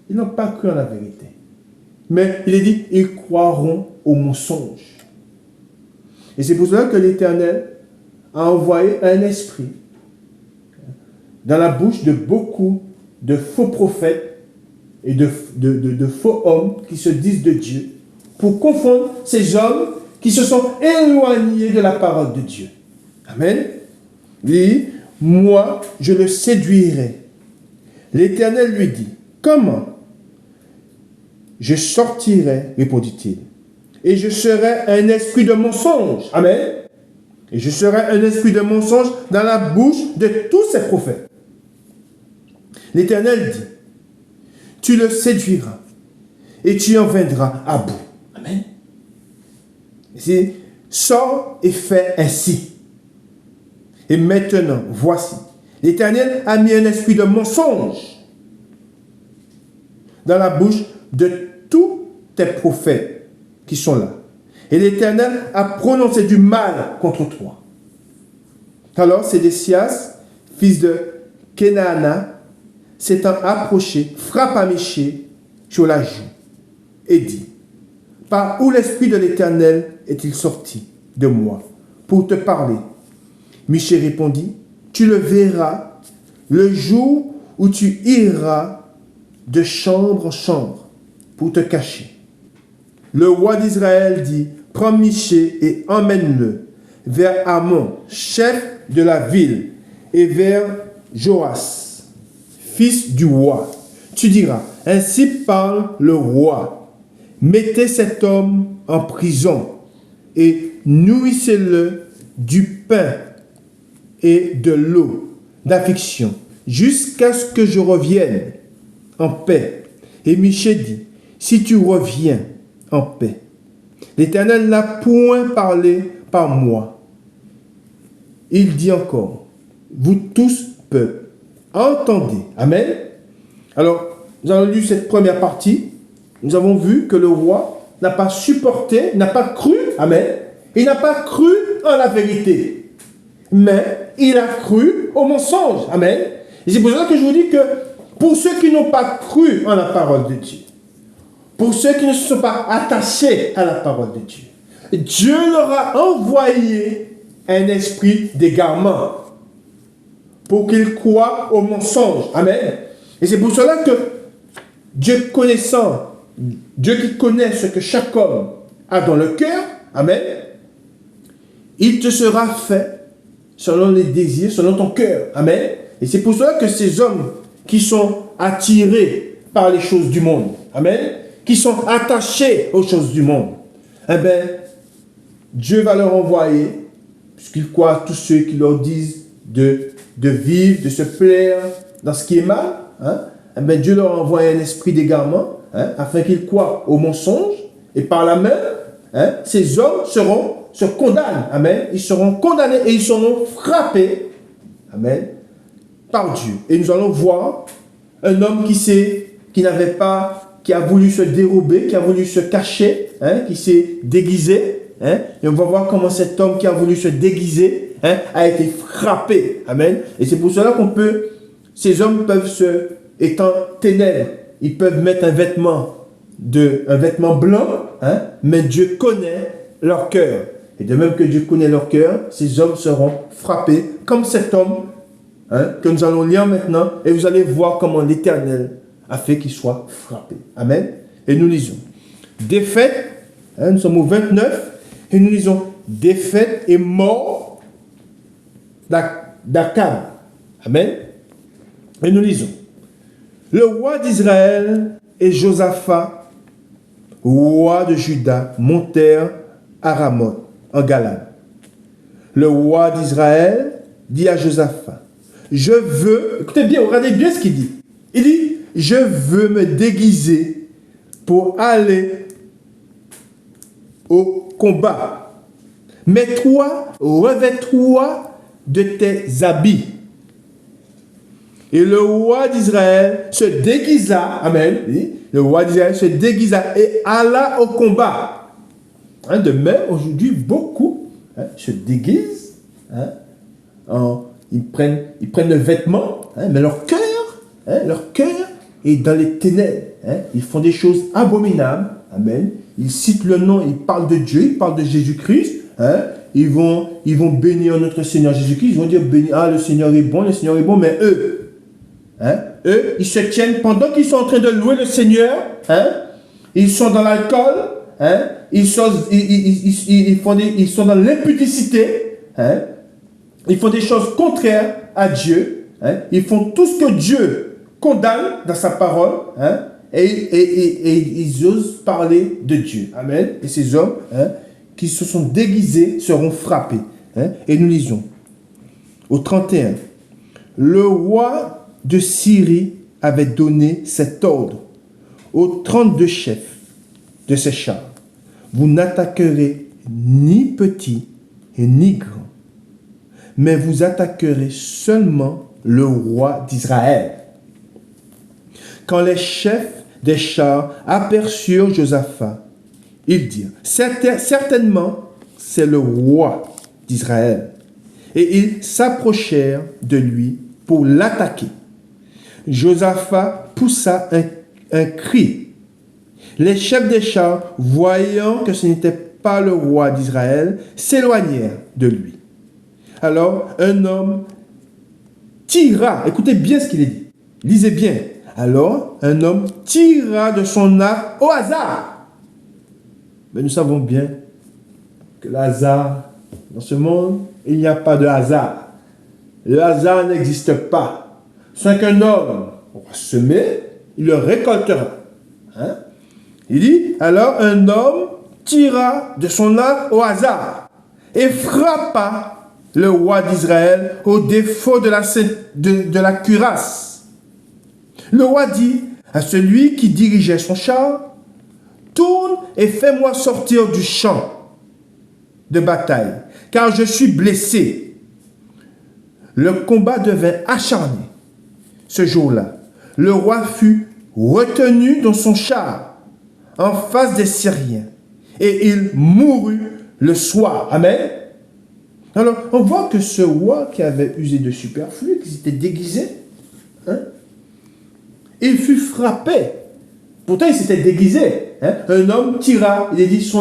Speaker 1: Ils n'ont pas cru à la vérité. Mais il est dit, ils croiront au mensonge. Et c'est pour cela que l'Éternel a envoyé un esprit dans la bouche de beaucoup de faux prophètes et de faux hommes qui se disent de Dieu pour confondre ces hommes qui se sont éloignés de la parole de Dieu. Amen. Oui, moi, je le séduirai. L'Éternel lui dit, comment? Je sortirai, répondit-il, et je serai un esprit de mensonge. Amen. Et je serai un esprit de mensonge dans la bouche de tous ces prophètes. L'Éternel dit, tu le séduiras et tu en viendras à bout. Amen. Ici, sors et fais ainsi. Et maintenant, voici, l'Éternel a mis un esprit de mensonge dans la bouche de tous tes prophètes qui sont là. Et l'Éternel a prononcé du mal contre toi. Alors Sédécias, fils de Kenaana, s'étant approché, frappa Michée sur la joue et dit, par où l'esprit de l'Éternel est-il sorti de moi pour te parler? Michée répondit, tu le verras le jour où tu iras de chambre en chambre pour te cacher. Le roi d'Israël dit, prends Michée et emmène-le vers Amon, chef de la ville, et vers Joas, fils du roi. Tu diras, ainsi parle le roi, mettez cet homme en prison et nourrissez-le du pain et de l'eau d'affliction jusqu'à ce que je revienne en paix. Et Michée dit, si tu reviens en paix, l'Éternel n'a point parlé par moi. Il dit encore, vous tous, peuple, entendez. Amen. Alors, nous avons lu cette première partie. Nous avons vu que le roi n'a pas supporté, n'a pas cru. Amen. Il n'a pas cru en la vérité. Mais il a cru au mensonge. Amen. Et c'est pour ça que je vous dis que pour ceux qui n'ont pas cru en la parole de Dieu, pour ceux qui ne se sont pas attachés à la parole de Dieu, Dieu leur a envoyé un esprit d'égarement pour qu'ils croient au mensonge. Amen. Et c'est pour cela que Dieu connaissant, Dieu qui connaît ce que chaque homme a dans le cœur, amen, il te sera fait selon les désirs, selon ton cœur. Amen. Et c'est pour cela que ces hommes qui sont attirés par les choses du monde, amen, qui sont attachés aux choses du monde, eh bien, Dieu va leur envoyer, puisqu'il croit à tous ceux qui leur disent de vivre, de se plaire dans ce qui est mal, hein, eh bien, Dieu leur envoie un esprit d'égarement, hein, afin qu'ils croient au mensonge, et par la même, hein, ces hommes se condamnent, amen, ils seront condamnés et ils seront frappés, amen, par Dieu. Et nous allons voir un homme qui a voulu se dérober, qui a voulu se cacher, hein, qui s'est déguisé, hein, et on va voir comment cet homme qui a voulu se déguiser, hein, a été frappé, amen. Et c'est pour cela ces hommes peuvent étant ténèbres, ils peuvent mettre un vêtement blanc, hein, mais Dieu connaît leur cœur. Et de même que Dieu connaît leur cœur, ces hommes seront frappés, comme cet homme, hein, que nous allons lire maintenant, et vous allez voir comment l'Éternel a fait qu'il soit frappé. Amen. Et nous lisons. Défaite, hein, nous sommes au 29, et nous lisons, défaite et mort d'Akab. Amen. Et nous lisons. Le roi d'Israël et Josaphat, roi de Juda, montèrent à Ramoth, en Galade. Le roi d'Israël dit à Josaphat, je veux, écoutez bien, regardez bien ce qu'il dit. Il dit, je veux me déguiser pour aller au combat. Mais toi, revêt-toi de tes habits. Et le roi d'Israël se déguisa, amen, le roi d'Israël se déguisa et alla au combat. Hein, de même, aujourd'hui, beaucoup, hein, se déguisent, hein, ils prennent le vêtement, hein, mais leur cœur est dans les ténèbres. Hein, ils font des choses abominables, amen. Ils citent le nom, ils parlent de Dieu, ils parlent de Jésus-Christ, hein. Ils vont bénir notre Seigneur Jésus-Christ, ils vont dire, le Seigneur est bon, mais eux, ils se tiennent, pendant qu'ils sont en train de louer le Seigneur, hein, ils sont dans l'alcool, hein, ils sont dans l'impudicité, hein, ils font des choses contraires à Dieu, hein, ils font tout ce que Dieu condamne dans sa parole, hein, et ils osent parler de Dieu. Amen. Et ces hommes, hein, qui se sont déguisés seront frappés. Hein, et nous lisons au 31. Le roi de Syrie avait donné cet ordre aux 32 chefs de ces chars, vous n'attaquerez ni petit et ni grand, mais vous attaquerez seulement le roi d'Israël. Quand les chefs des chars aperçurent Josaphat, ils dirent, certainement, c'est le roi d'Israël. Et ils s'approchèrent de lui pour l'attaquer. Josaphat poussa un cri. Les chefs des chars, voyant que ce n'était pas le roi d'Israël, s'éloignèrent de lui. Alors, un homme tira, écoutez bien ce qu'il est dit, lisez bien. Alors, un homme tira de son arc au hasard. Mais nous savons bien que le hasard, dans ce monde, il n'y a pas de hasard. Le hasard n'existe pas. Sans qu'un homme va semer, il le récoltera. Hein? Il dit, alors un homme tira de son arc au hasard et frappa le roi d'Israël au défaut de la cuirasse. Le roi dit à celui qui dirigeait son char, tourne et fais-moi sortir du champ de bataille, car je suis blessé. Le combat devint acharné. Ce jour-là, le roi fut retenu dans son char, en face des Syriens, et il mourut le soir. Amen. Alors, on voit que ce roi qui avait usé de superflu, qui s'était déguisé, il fut frappé. Pourtant, il s'était déguisé. Un homme tira, il a dit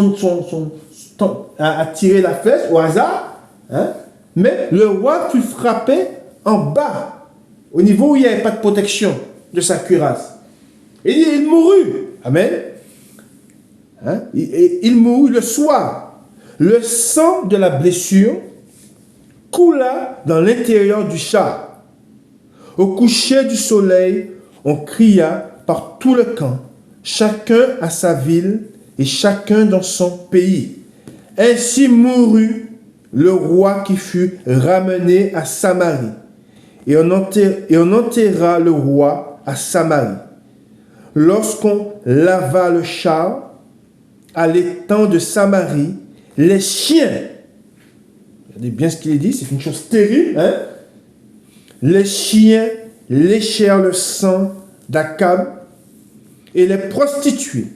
Speaker 1: a tiré la flèche au hasard, mais le roi fut frappé en bas, au niveau où il n'y avait pas de protection de sa cuirasse. Et il mourut. Amen. Il mourut le soir. Le sang de la blessure coula dans l'intérieur du char. Au coucher du soleil, on cria par tout le camp, chacun à sa ville et chacun dans son pays. Ainsi mourut le roi qui fut ramené à Samarie. Et on enterra le roi à Samarie. Lorsqu'on lava le char à l'étang de Samarie, les chiens, regardez bien ce qu'il est dit, c'est une chose terrible, les chiens léchèrent le sang d'Akab et les prostituées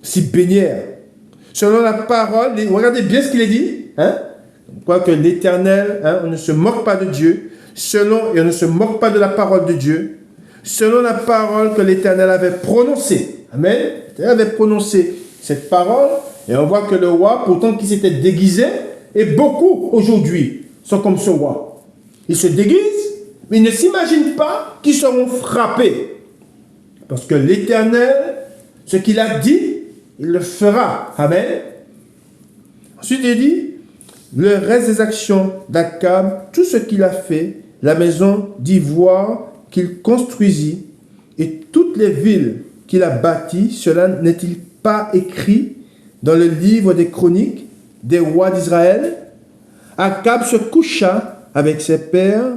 Speaker 1: s'y baignèrent. Selon la parole, regardez bien ce qu'il est dit, quoique l'Éternel, on ne se moque pas de Dieu, et on ne se moque pas de la parole de Dieu, selon la parole que l'Éternel avait prononcée. Amen. L'Éternel avait prononcé cette parole, et on voit que le roi, pourtant qui s'était déguisé, et beaucoup aujourd'hui sont comme ce roi. Ils se déguisent, mais ils ne s'imaginent pas qu'ils seront frappés. Parce que l'Éternel, ce qu'il a dit, il le fera. Amen. Ensuite, il dit, le reste des actions d'Akab, tout ce qu'il a fait, la maison d'ivoire qu'il construisit et toutes les villes qu'il a bâties, cela n'est-il pas écrit dans le livre des chroniques des rois d'Israël? Akab se coucha avec ses pères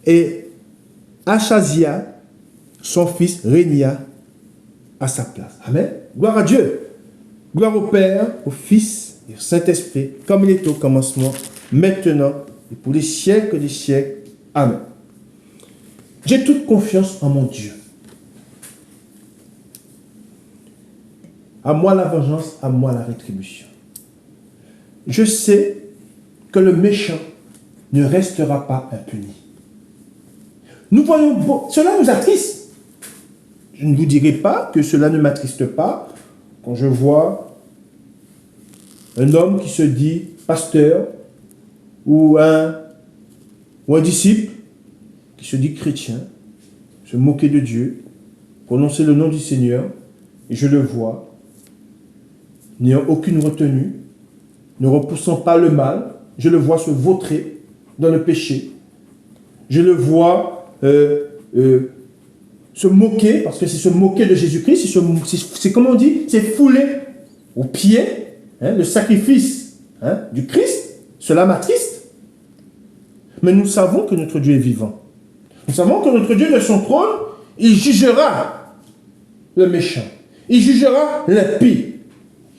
Speaker 1: et Achazia, son fils, régna à sa place. Amen. Gloire à Dieu. Gloire au Père, au Fils et au Saint-Esprit, comme il est au commencement, maintenant et pour les siècles des siècles. Amen. J'ai toute confiance en mon Dieu. À moi la vengeance, à moi la rétribution. Je sais que le méchant ne restera pas impuni. Nous voyons, cela nous attriste. Je ne vous dirai pas que cela ne m'attriste pas quand je vois un homme qui se dit pasteur ou un disciple qui se dit chrétien, se moquer de Dieu, prononcer le nom du Seigneur, et je le vois, n'ayant aucune retenue, ne repoussant pas le mal, je le vois se vautrer dans le péché, je le vois se moquer, parce que c'est se moquer de Jésus-Christ, c'est comme on dit, c'est fouler aux pieds le sacrifice du Christ. Cela m'attriste. Mais nous savons que notre Dieu est vivant. Nous savons que notre Dieu de son trône, il jugera. le méchant. Il jugera l'impie.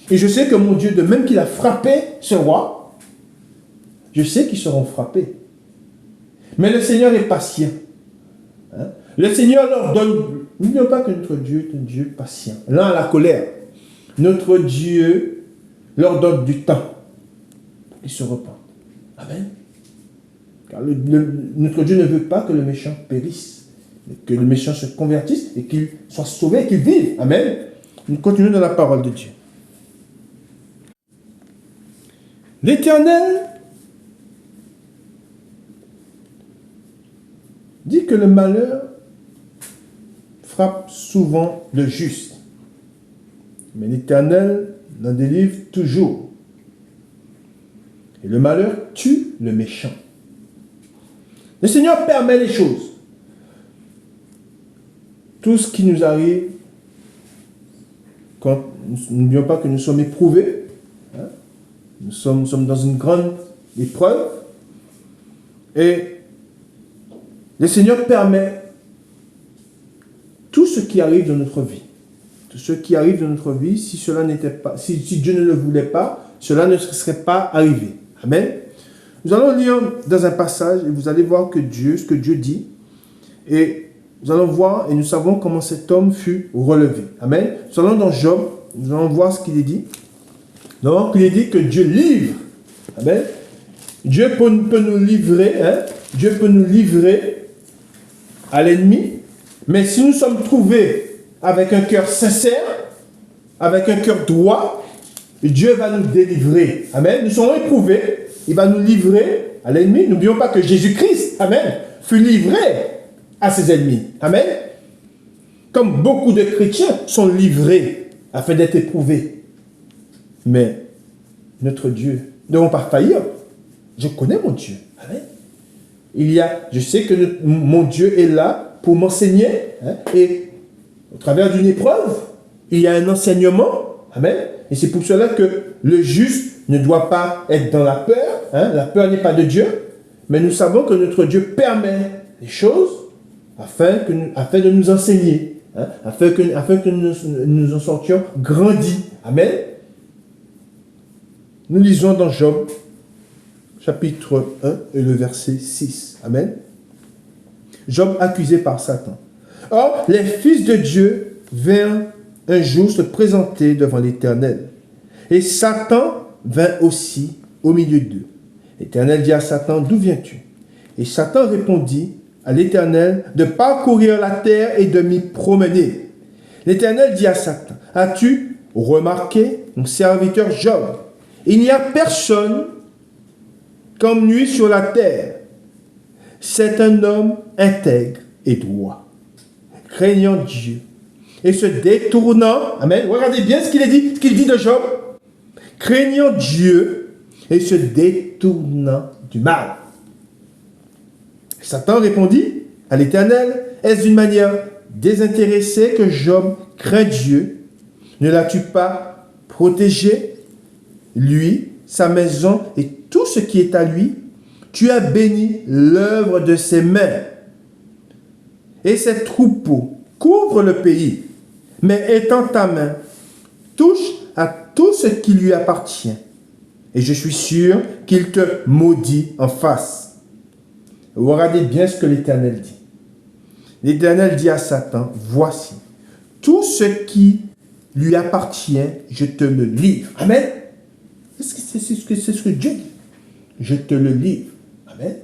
Speaker 1: Et je sais que mon Dieu, de même qu'il a frappé ce roi, je sais qu'ils seront frappés. Mais le Seigneur est patient. Hein? Le Seigneur leur donne... N'oublions pas que notre Dieu est un Dieu patient. Là, la colère. Notre Dieu leur donne du temps pour qu'ils se repentent. Amen. Car notre Dieu ne veut pas que le méchant périsse, mais que le méchant se convertisse et qu'il soit sauvé et qu'il vive. Amen. Nous continuons dans la parole de Dieu. L'Éternel dit que le malheur frappe souvent le juste, mais l'Éternel l'en délivre toujours. Et le malheur tue le méchant. Le Seigneur permet les choses. Tout ce qui nous arrive, quand n'oublions pas que nous sommes éprouvés, hein, nous sommes dans une grande épreuve, et le Seigneur permet tout ce qui arrive dans notre vie. Tout ce qui arrive dans notre vie, si cela n'était pas, si Dieu ne le voulait pas, cela ne serait pas arrivé. Amen. Nous allons lire dans un passage et vous allez voir que ce que Dieu dit, et nous allons voir et nous savons comment cet homme fut relevé. Amen. Nous allons dans Job, nous allons voir ce qu'il est dit. Donc, il est dit que Dieu livre. Amen. Dieu peut nous livrer, hein? Dieu peut nous livrer à l'ennemi, mais si nous sommes trouvés avec un cœur sincère, avec un cœur droit, Dieu va nous délivrer. Amen. Nous serons éprouvés. Il va nous livrer à l'ennemi. N'oublions pas que Jésus-Christ, amen, fut livré à ses ennemis. Amen. Comme beaucoup de chrétiens sont livrés afin d'être éprouvés. Mais notre Dieu ne devons pas faillir. Je connais mon Dieu. Amen. Je sais que mon Dieu est là pour m'enseigner. Hein, et au travers d'une épreuve, il y a un enseignement. Amen. Et c'est pour cela que le juste ne doit pas être dans la peur. Hein? La peur n'est pas de Dieu. Mais nous savons que notre Dieu permet les choses afin de nous enseigner. Hein? Afin que nous en sortions grandis. Amen. Nous lisons dans Job, chapitre 1 et le verset 6. Amen. Job accusé par Satan. Or, les fils de Dieu vinrent un jour se présenter devant l'Éternel. Et Satan vint aussi au milieu d'eux. L'Éternel dit à Satan, d'où viens-tu? Et Satan répondit à l'Éternel de parcourir la terre et de m'y promener. L'Éternel dit à Satan, as-tu remarqué mon serviteur Job? Il n'y a personne comme lui sur la terre. C'est un homme intègre et droit, craignant Dieu et se détournant, amen, regardez bien ce qu'il dit de Job, craignant Dieu et se détournant du mal. Satan répondit à l'Éternel, est-ce d'une manière désintéressée que Job craint Dieu? Ne l'as-tu pas protégé, lui, sa maison et tout ce qui est à lui? Tu as béni l'œuvre de ses mains. Et ses troupeaux couvrent le pays. Mais étends ta main, touche à tout ce qui lui appartient. Et je suis sûr qu'il te maudit en face. Vous regardez bien ce que l'Éternel dit. L'Éternel dit à Satan, voici, tout ce qui lui appartient, je te le livre. Amen. C'est ce que Dieu dit. Je te le livre. Amen.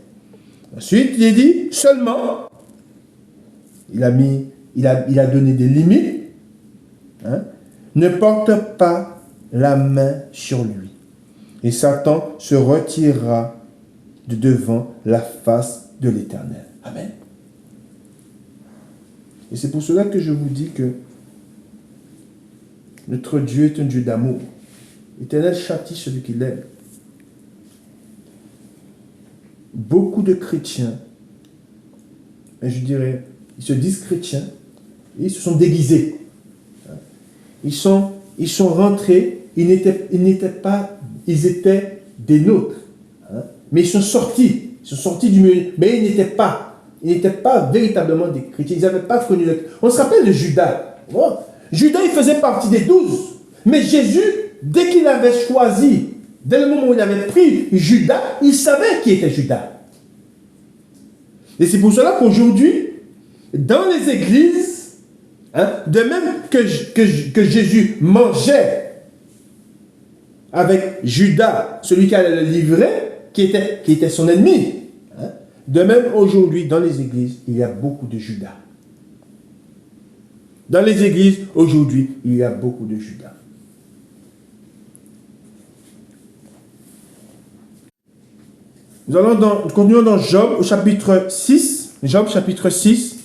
Speaker 1: Ensuite, il dit, seulement, il a donné des limites. Hein, ne porte pas la main sur lui. Et Satan se retirera de devant la face de l'Éternel. Amen. Et c'est pour cela que je vous dis que notre Dieu est un Dieu d'amour. L'Éternel châtie celui qui l'aime. Beaucoup de chrétiens, et je dirais, ils se disent chrétiens, et ils se sont déguisés. Ils sont rentrés, ils étaient des nôtres. Hein? Mais ils sont sortis du milieu, mais ils n'étaient pas véritablement des chrétiens. Ils n'avaient pas connu on se rappelle de Judas. Oh, Judas, il faisait partie des 12. Mais Jésus, dès qu'il avait choisi, dès le moment où il avait pris Judas, il savait qui était Judas. Et c'est pour cela qu'aujourd'hui, dans les églises, de même que Jésus mangeait avec Judas, celui qui allait le livrer, qui était son ennemi, de même aujourd'hui, dans les églises, il y a beaucoup de Judas. Dans les églises, aujourd'hui, il y a beaucoup de Judas. Nous continuons dans Job au chapitre 6. Job chapitre 6.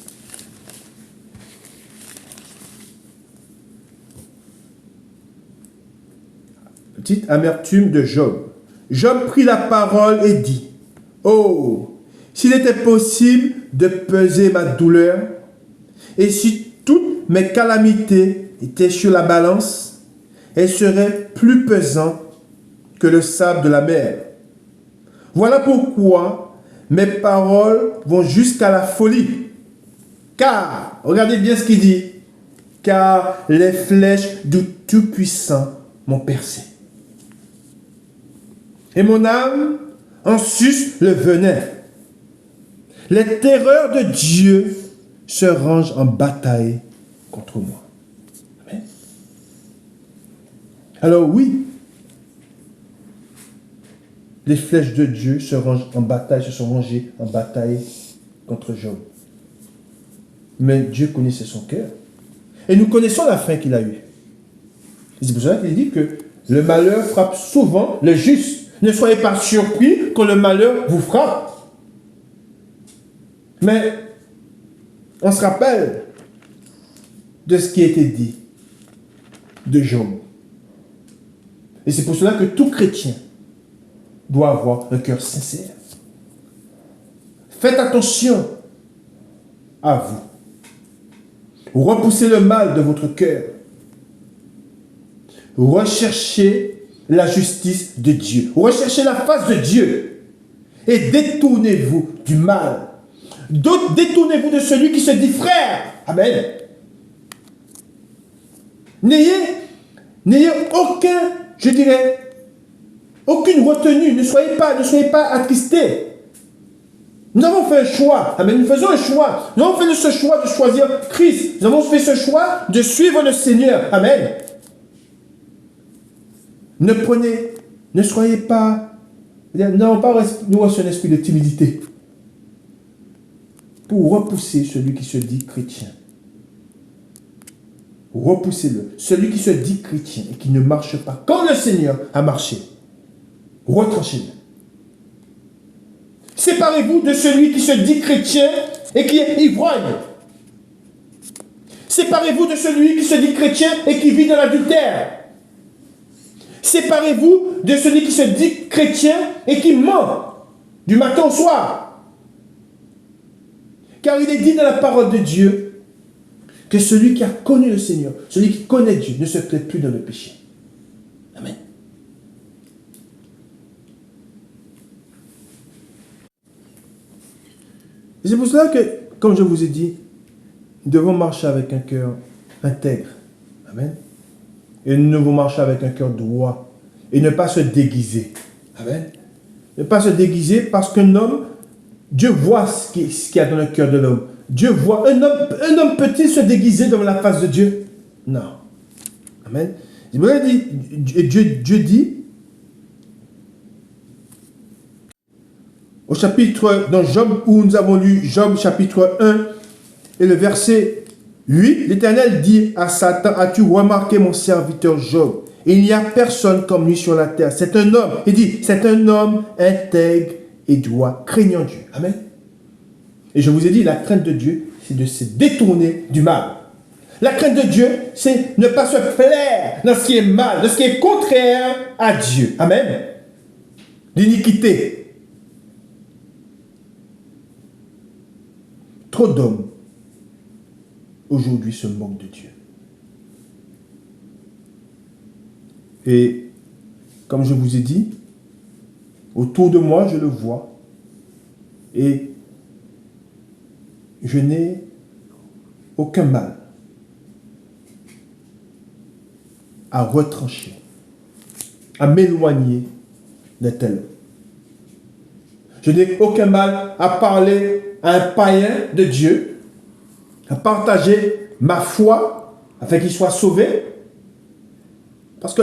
Speaker 1: Petite amertume de Job. Job prit la parole et dit, « Oh, s'il était possible de peser ma douleur, et si toutes mes calamités étaient sur la balance, elles seraient plus pesantes que le sable de la mer. Voilà pourquoi mes paroles vont jusqu'à la folie. Car, regardez bien ce qu'il dit, car les flèches du Tout-Puissant m'ont percé. Et mon âme en suce le venin. Les terreurs de Dieu se rangent en bataille contre moi. Amen. Alors oui, les flèches de Dieu se sont rangées en bataille contre Job. Mais Dieu connaissait son cœur. Et nous connaissons la fin qu'il a eue. C'est pour cela qu'il dit que le malheur frappe souvent le juste. Ne soyez pas surpris quand le malheur vous frappe. Mais on se rappelle de ce qui a été dit de Job. Et c'est pour cela que tout chrétien doit avoir un cœur sincère. Faites attention à vous. Repoussez le mal de votre cœur. Recherchez la justice de Dieu. Recherchez la face de Dieu. Et détournez-vous du mal. Détournez-vous de celui qui se dit frère. Amen. N'ayez aucun, je dirais, aucune retenue. Ne soyez pas attristés. Nous avons fait un choix. Amen. Nous faisons un choix. Nous avons fait ce choix de choisir Christ. Nous avons fait ce choix de suivre le Seigneur. Amen. Ne soyez pas, n'avons pas nous reçu un esprit de timidité pour repousser celui qui se dit chrétien. Repoussez-le. Celui qui se dit chrétien et qui ne marche pas comme le Seigneur a marché. Retranchez-le. Séparez-vous de celui qui se dit chrétien et qui est ivrogne. Séparez-vous de celui qui se dit chrétien et qui vit dans l'adultère. Séparez-vous de celui qui se dit chrétien et qui ment du matin au soir. Car il est dit dans la parole de Dieu que celui qui a connu le Seigneur, celui qui connaît Dieu, ne se plaît plus dans le péché. Amen. Et c'est pour cela que, comme je vous ai dit, nous devons marcher avec un cœur intègre. Amen. Et nous devons marcher avec un cœur droit. Et ne pas se déguiser. Amen. Ne pas se déguiser parce qu'un homme, Dieu voit ce qu'il y a dans le cœur de l'homme. Dieu voit. Un homme peut-il se déguiser devant la face de Dieu? Non. Amen. Dieu dit, au chapitre, dans Job, où nous avons lu Job chapitre 1, et le verset 8, l'Éternel dit à Satan, as-tu remarqué mon serviteur Job? Il n'y a personne comme lui sur la terre. C'est un homme, il dit, c'est un homme intègre et droit, craignant Dieu. Amen. Et je vous ai dit, la crainte de Dieu, c'est de se détourner du mal. La crainte de Dieu, c'est ne pas se plaire dans ce qui est mal, dans ce qui est contraire à Dieu. Amen. L'iniquité. Trop d'hommes aujourd'hui se moquent de Dieu. Et comme je vous ai dit, autour de moi, je le vois. Et je n'ai aucun mal à retrancher, à m'éloigner de tel homme. Je n'ai aucun mal à parler à un païen de Dieu, à partager ma foi afin qu'il soit sauvé. Parce que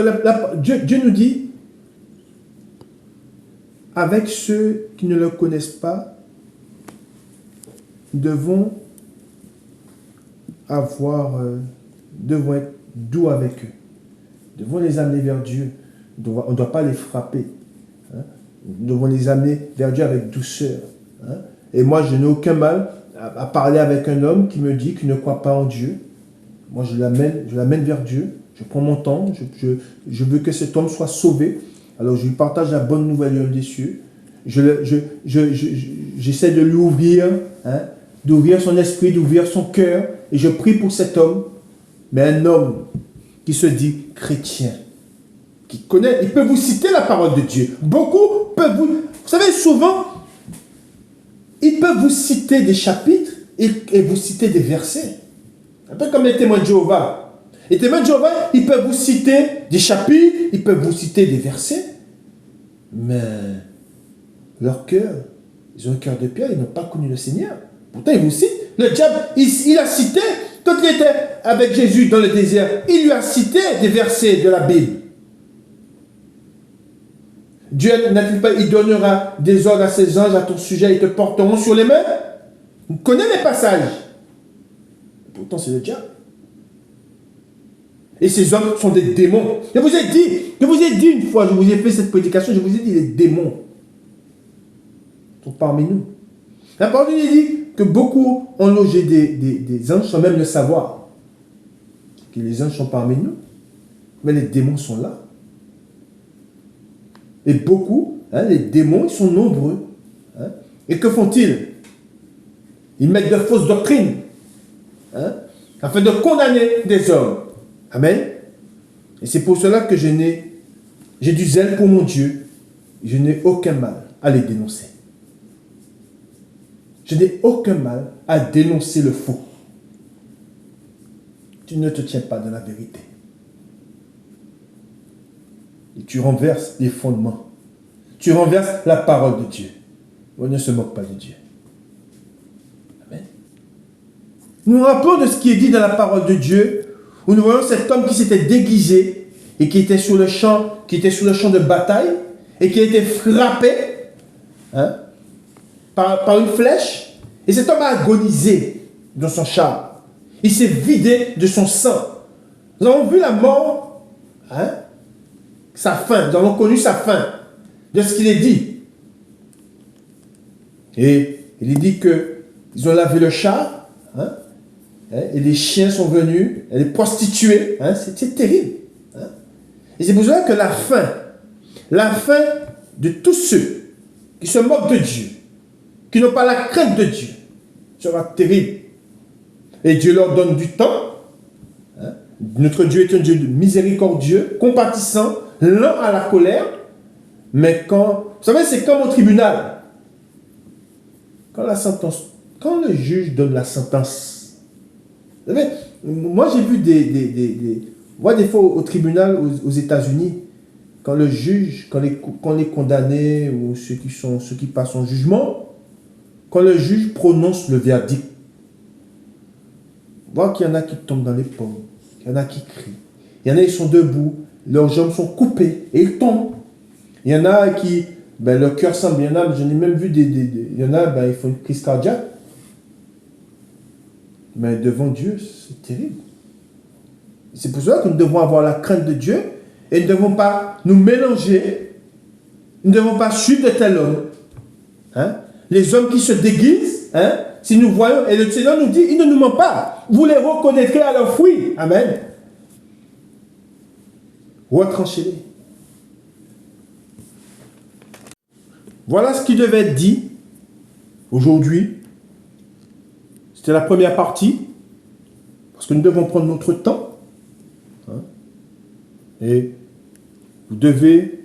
Speaker 1: Dieu nous dit, avec ceux qui ne le connaissent pas, nous devons devons être doux avec eux. Nous devons les amener vers Dieu. On ne doit pas les frapper. Hein. Nous devons les amener vers Dieu avec douceur. Hein. Et moi, je n'ai aucun mal à parler avec un homme qui me dit qu'il ne croit pas en Dieu. Moi, je l'amène vers Dieu. Je prends mon temps. Je veux que cet homme soit sauvé. Alors, je lui partage la bonne nouvelle du royaume des cieux. J'essaie de lui ouvrir, hein, d'ouvrir son esprit, d'ouvrir son cœur. Et je prie pour cet homme. Mais un homme qui se dit chrétien, qui connaît, il peut vous citer la parole de Dieu. Beaucoup peuvent vous... Vous savez, souvent, ils peuvent vous citer des chapitres et vous citer des versets. Un peu comme les témoins de Jéhovah. Les témoins de Jéhovah, ils peuvent vous citer des chapitres, ils peuvent vous citer des versets. Mais leur cœur, ils ont un cœur de pierre, ils n'ont pas connu le Seigneur. Pourtant, ils vous citent. Le diable, il a cité, quand il était avec Jésus dans le désert, il lui a cité des versets de la Bible. Dieu n'a-t-il pas, il donnera des ordres à ses anges à ton sujet, ils te porteront sur les mains. Vous connaissez les passages. Pourtant, c'est le diable. Et ces hommes sont des démons. Je vous ai dit une fois, je vous ai fait cette prédication, je vous ai dit, les démons sont parmi nous. La parole de Dieu dit que beaucoup ont logé des anges sans même le savoir. Que les anges sont parmi nous, mais les démons sont là. Et beaucoup, hein, les démons, ils sont nombreux. Hein. Et que font-ils? Ils mettent de fausses doctrines, hein, afin de condamner des hommes. Amen. Et c'est pour cela que j'ai du zèle pour mon Dieu. Je n'ai aucun mal à les dénoncer. Je n'ai aucun mal à dénoncer le faux. Tu ne te tiens pas de la vérité. Et tu renverses les fondements. Tu renverses la parole de Dieu. On ne se moque pas de Dieu. Amen. Nous nous rappelons de ce qui est dit dans la parole de Dieu, où nous voyons cet homme qui s'était déguisé et qui était sur le champ de bataille et qui a été frappé, hein, par une flèche. Et cet homme a agonisé dans son char. Il s'est vidé de son sang. Nous avons vu la mort, hein, sa fin. Nous avons connu sa fin de ce qu'il est dit. Et il est dit qu'ils ont lavé le char, hein, et les chiens sont venus, et les prostituées, hein, c'est terrible. Hein. Et c'est pour cela que la fin de tous ceux qui se moquent de Dieu, qui n'ont pas la crainte de Dieu, sera terrible. Et Dieu leur donne du temps. Hein. Notre Dieu est un Dieu miséricordieux, compatissant, lent à la colère. Mais vous savez, c'est comme au tribunal. Quand le juge donne la sentence. Vous savez, moi j'ai vu des fois au tribunal aux États-Unis, quand le juge, quand les condamnés ou ceux qui passent en jugement, quand le juge prononce le verdict, voir qu'il y en a qui tombent dans les pommes, il y en a qui crient, il y en a qui sont debout, leurs jambes sont coupées et ils tombent. Il y en a qui, leur cœur semble, il y en a, je n'ai même vu il y en a, ils font une crise cardiaque. Mais devant Dieu, c'est terrible. C'est pour cela que nous devons avoir la crainte de Dieu et nous ne devons pas nous mélanger, nous ne devons pas suivre de tel homme. Hein? Les hommes qui se déguisent, hein? Si nous voyons, et le Seigneur nous dit, il ne nous ment pas. Vous les reconnaîtrez à leurs fruits. Amen. Retranchez-les. Voilà ce qui devait être dit aujourd'hui. C'était la première partie. Parce que nous devons prendre notre temps. Hein? Et vous devez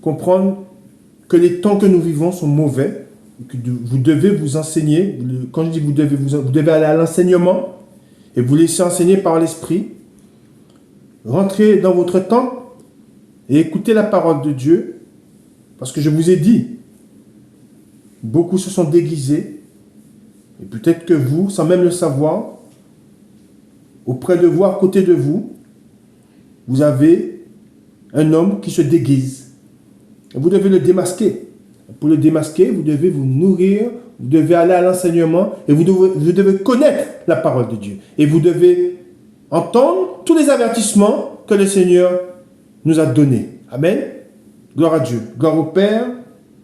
Speaker 1: comprendre que les temps que nous vivons sont mauvais. Que vous devez vous enseigner. Quand je dis vous devez aller à l'enseignement et vous laisser enseigner par l'Esprit. rentrez dans votre temps et écoutez la parole de Dieu, parce que je vous ai dit, beaucoup se sont déguisés, et peut-être que vous, sans même le savoir, auprès de vous, à côté de vous, vous avez un homme qui se déguise. Et vous devez le démasquer. Pour le démasquer, vous devez vous nourrir, vous devez aller à l'enseignement et vous devez connaître la parole de Dieu. Et vous devez entendre tous les avertissements que le Seigneur nous a donnés. Amen. Gloire à Dieu. Gloire au Père,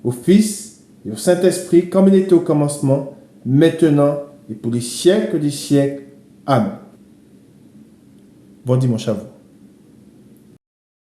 Speaker 1: au Fils et au Saint-Esprit, comme il était au commencement, maintenant et pour les siècles des siècles. Amen. Bon dimanche à vous.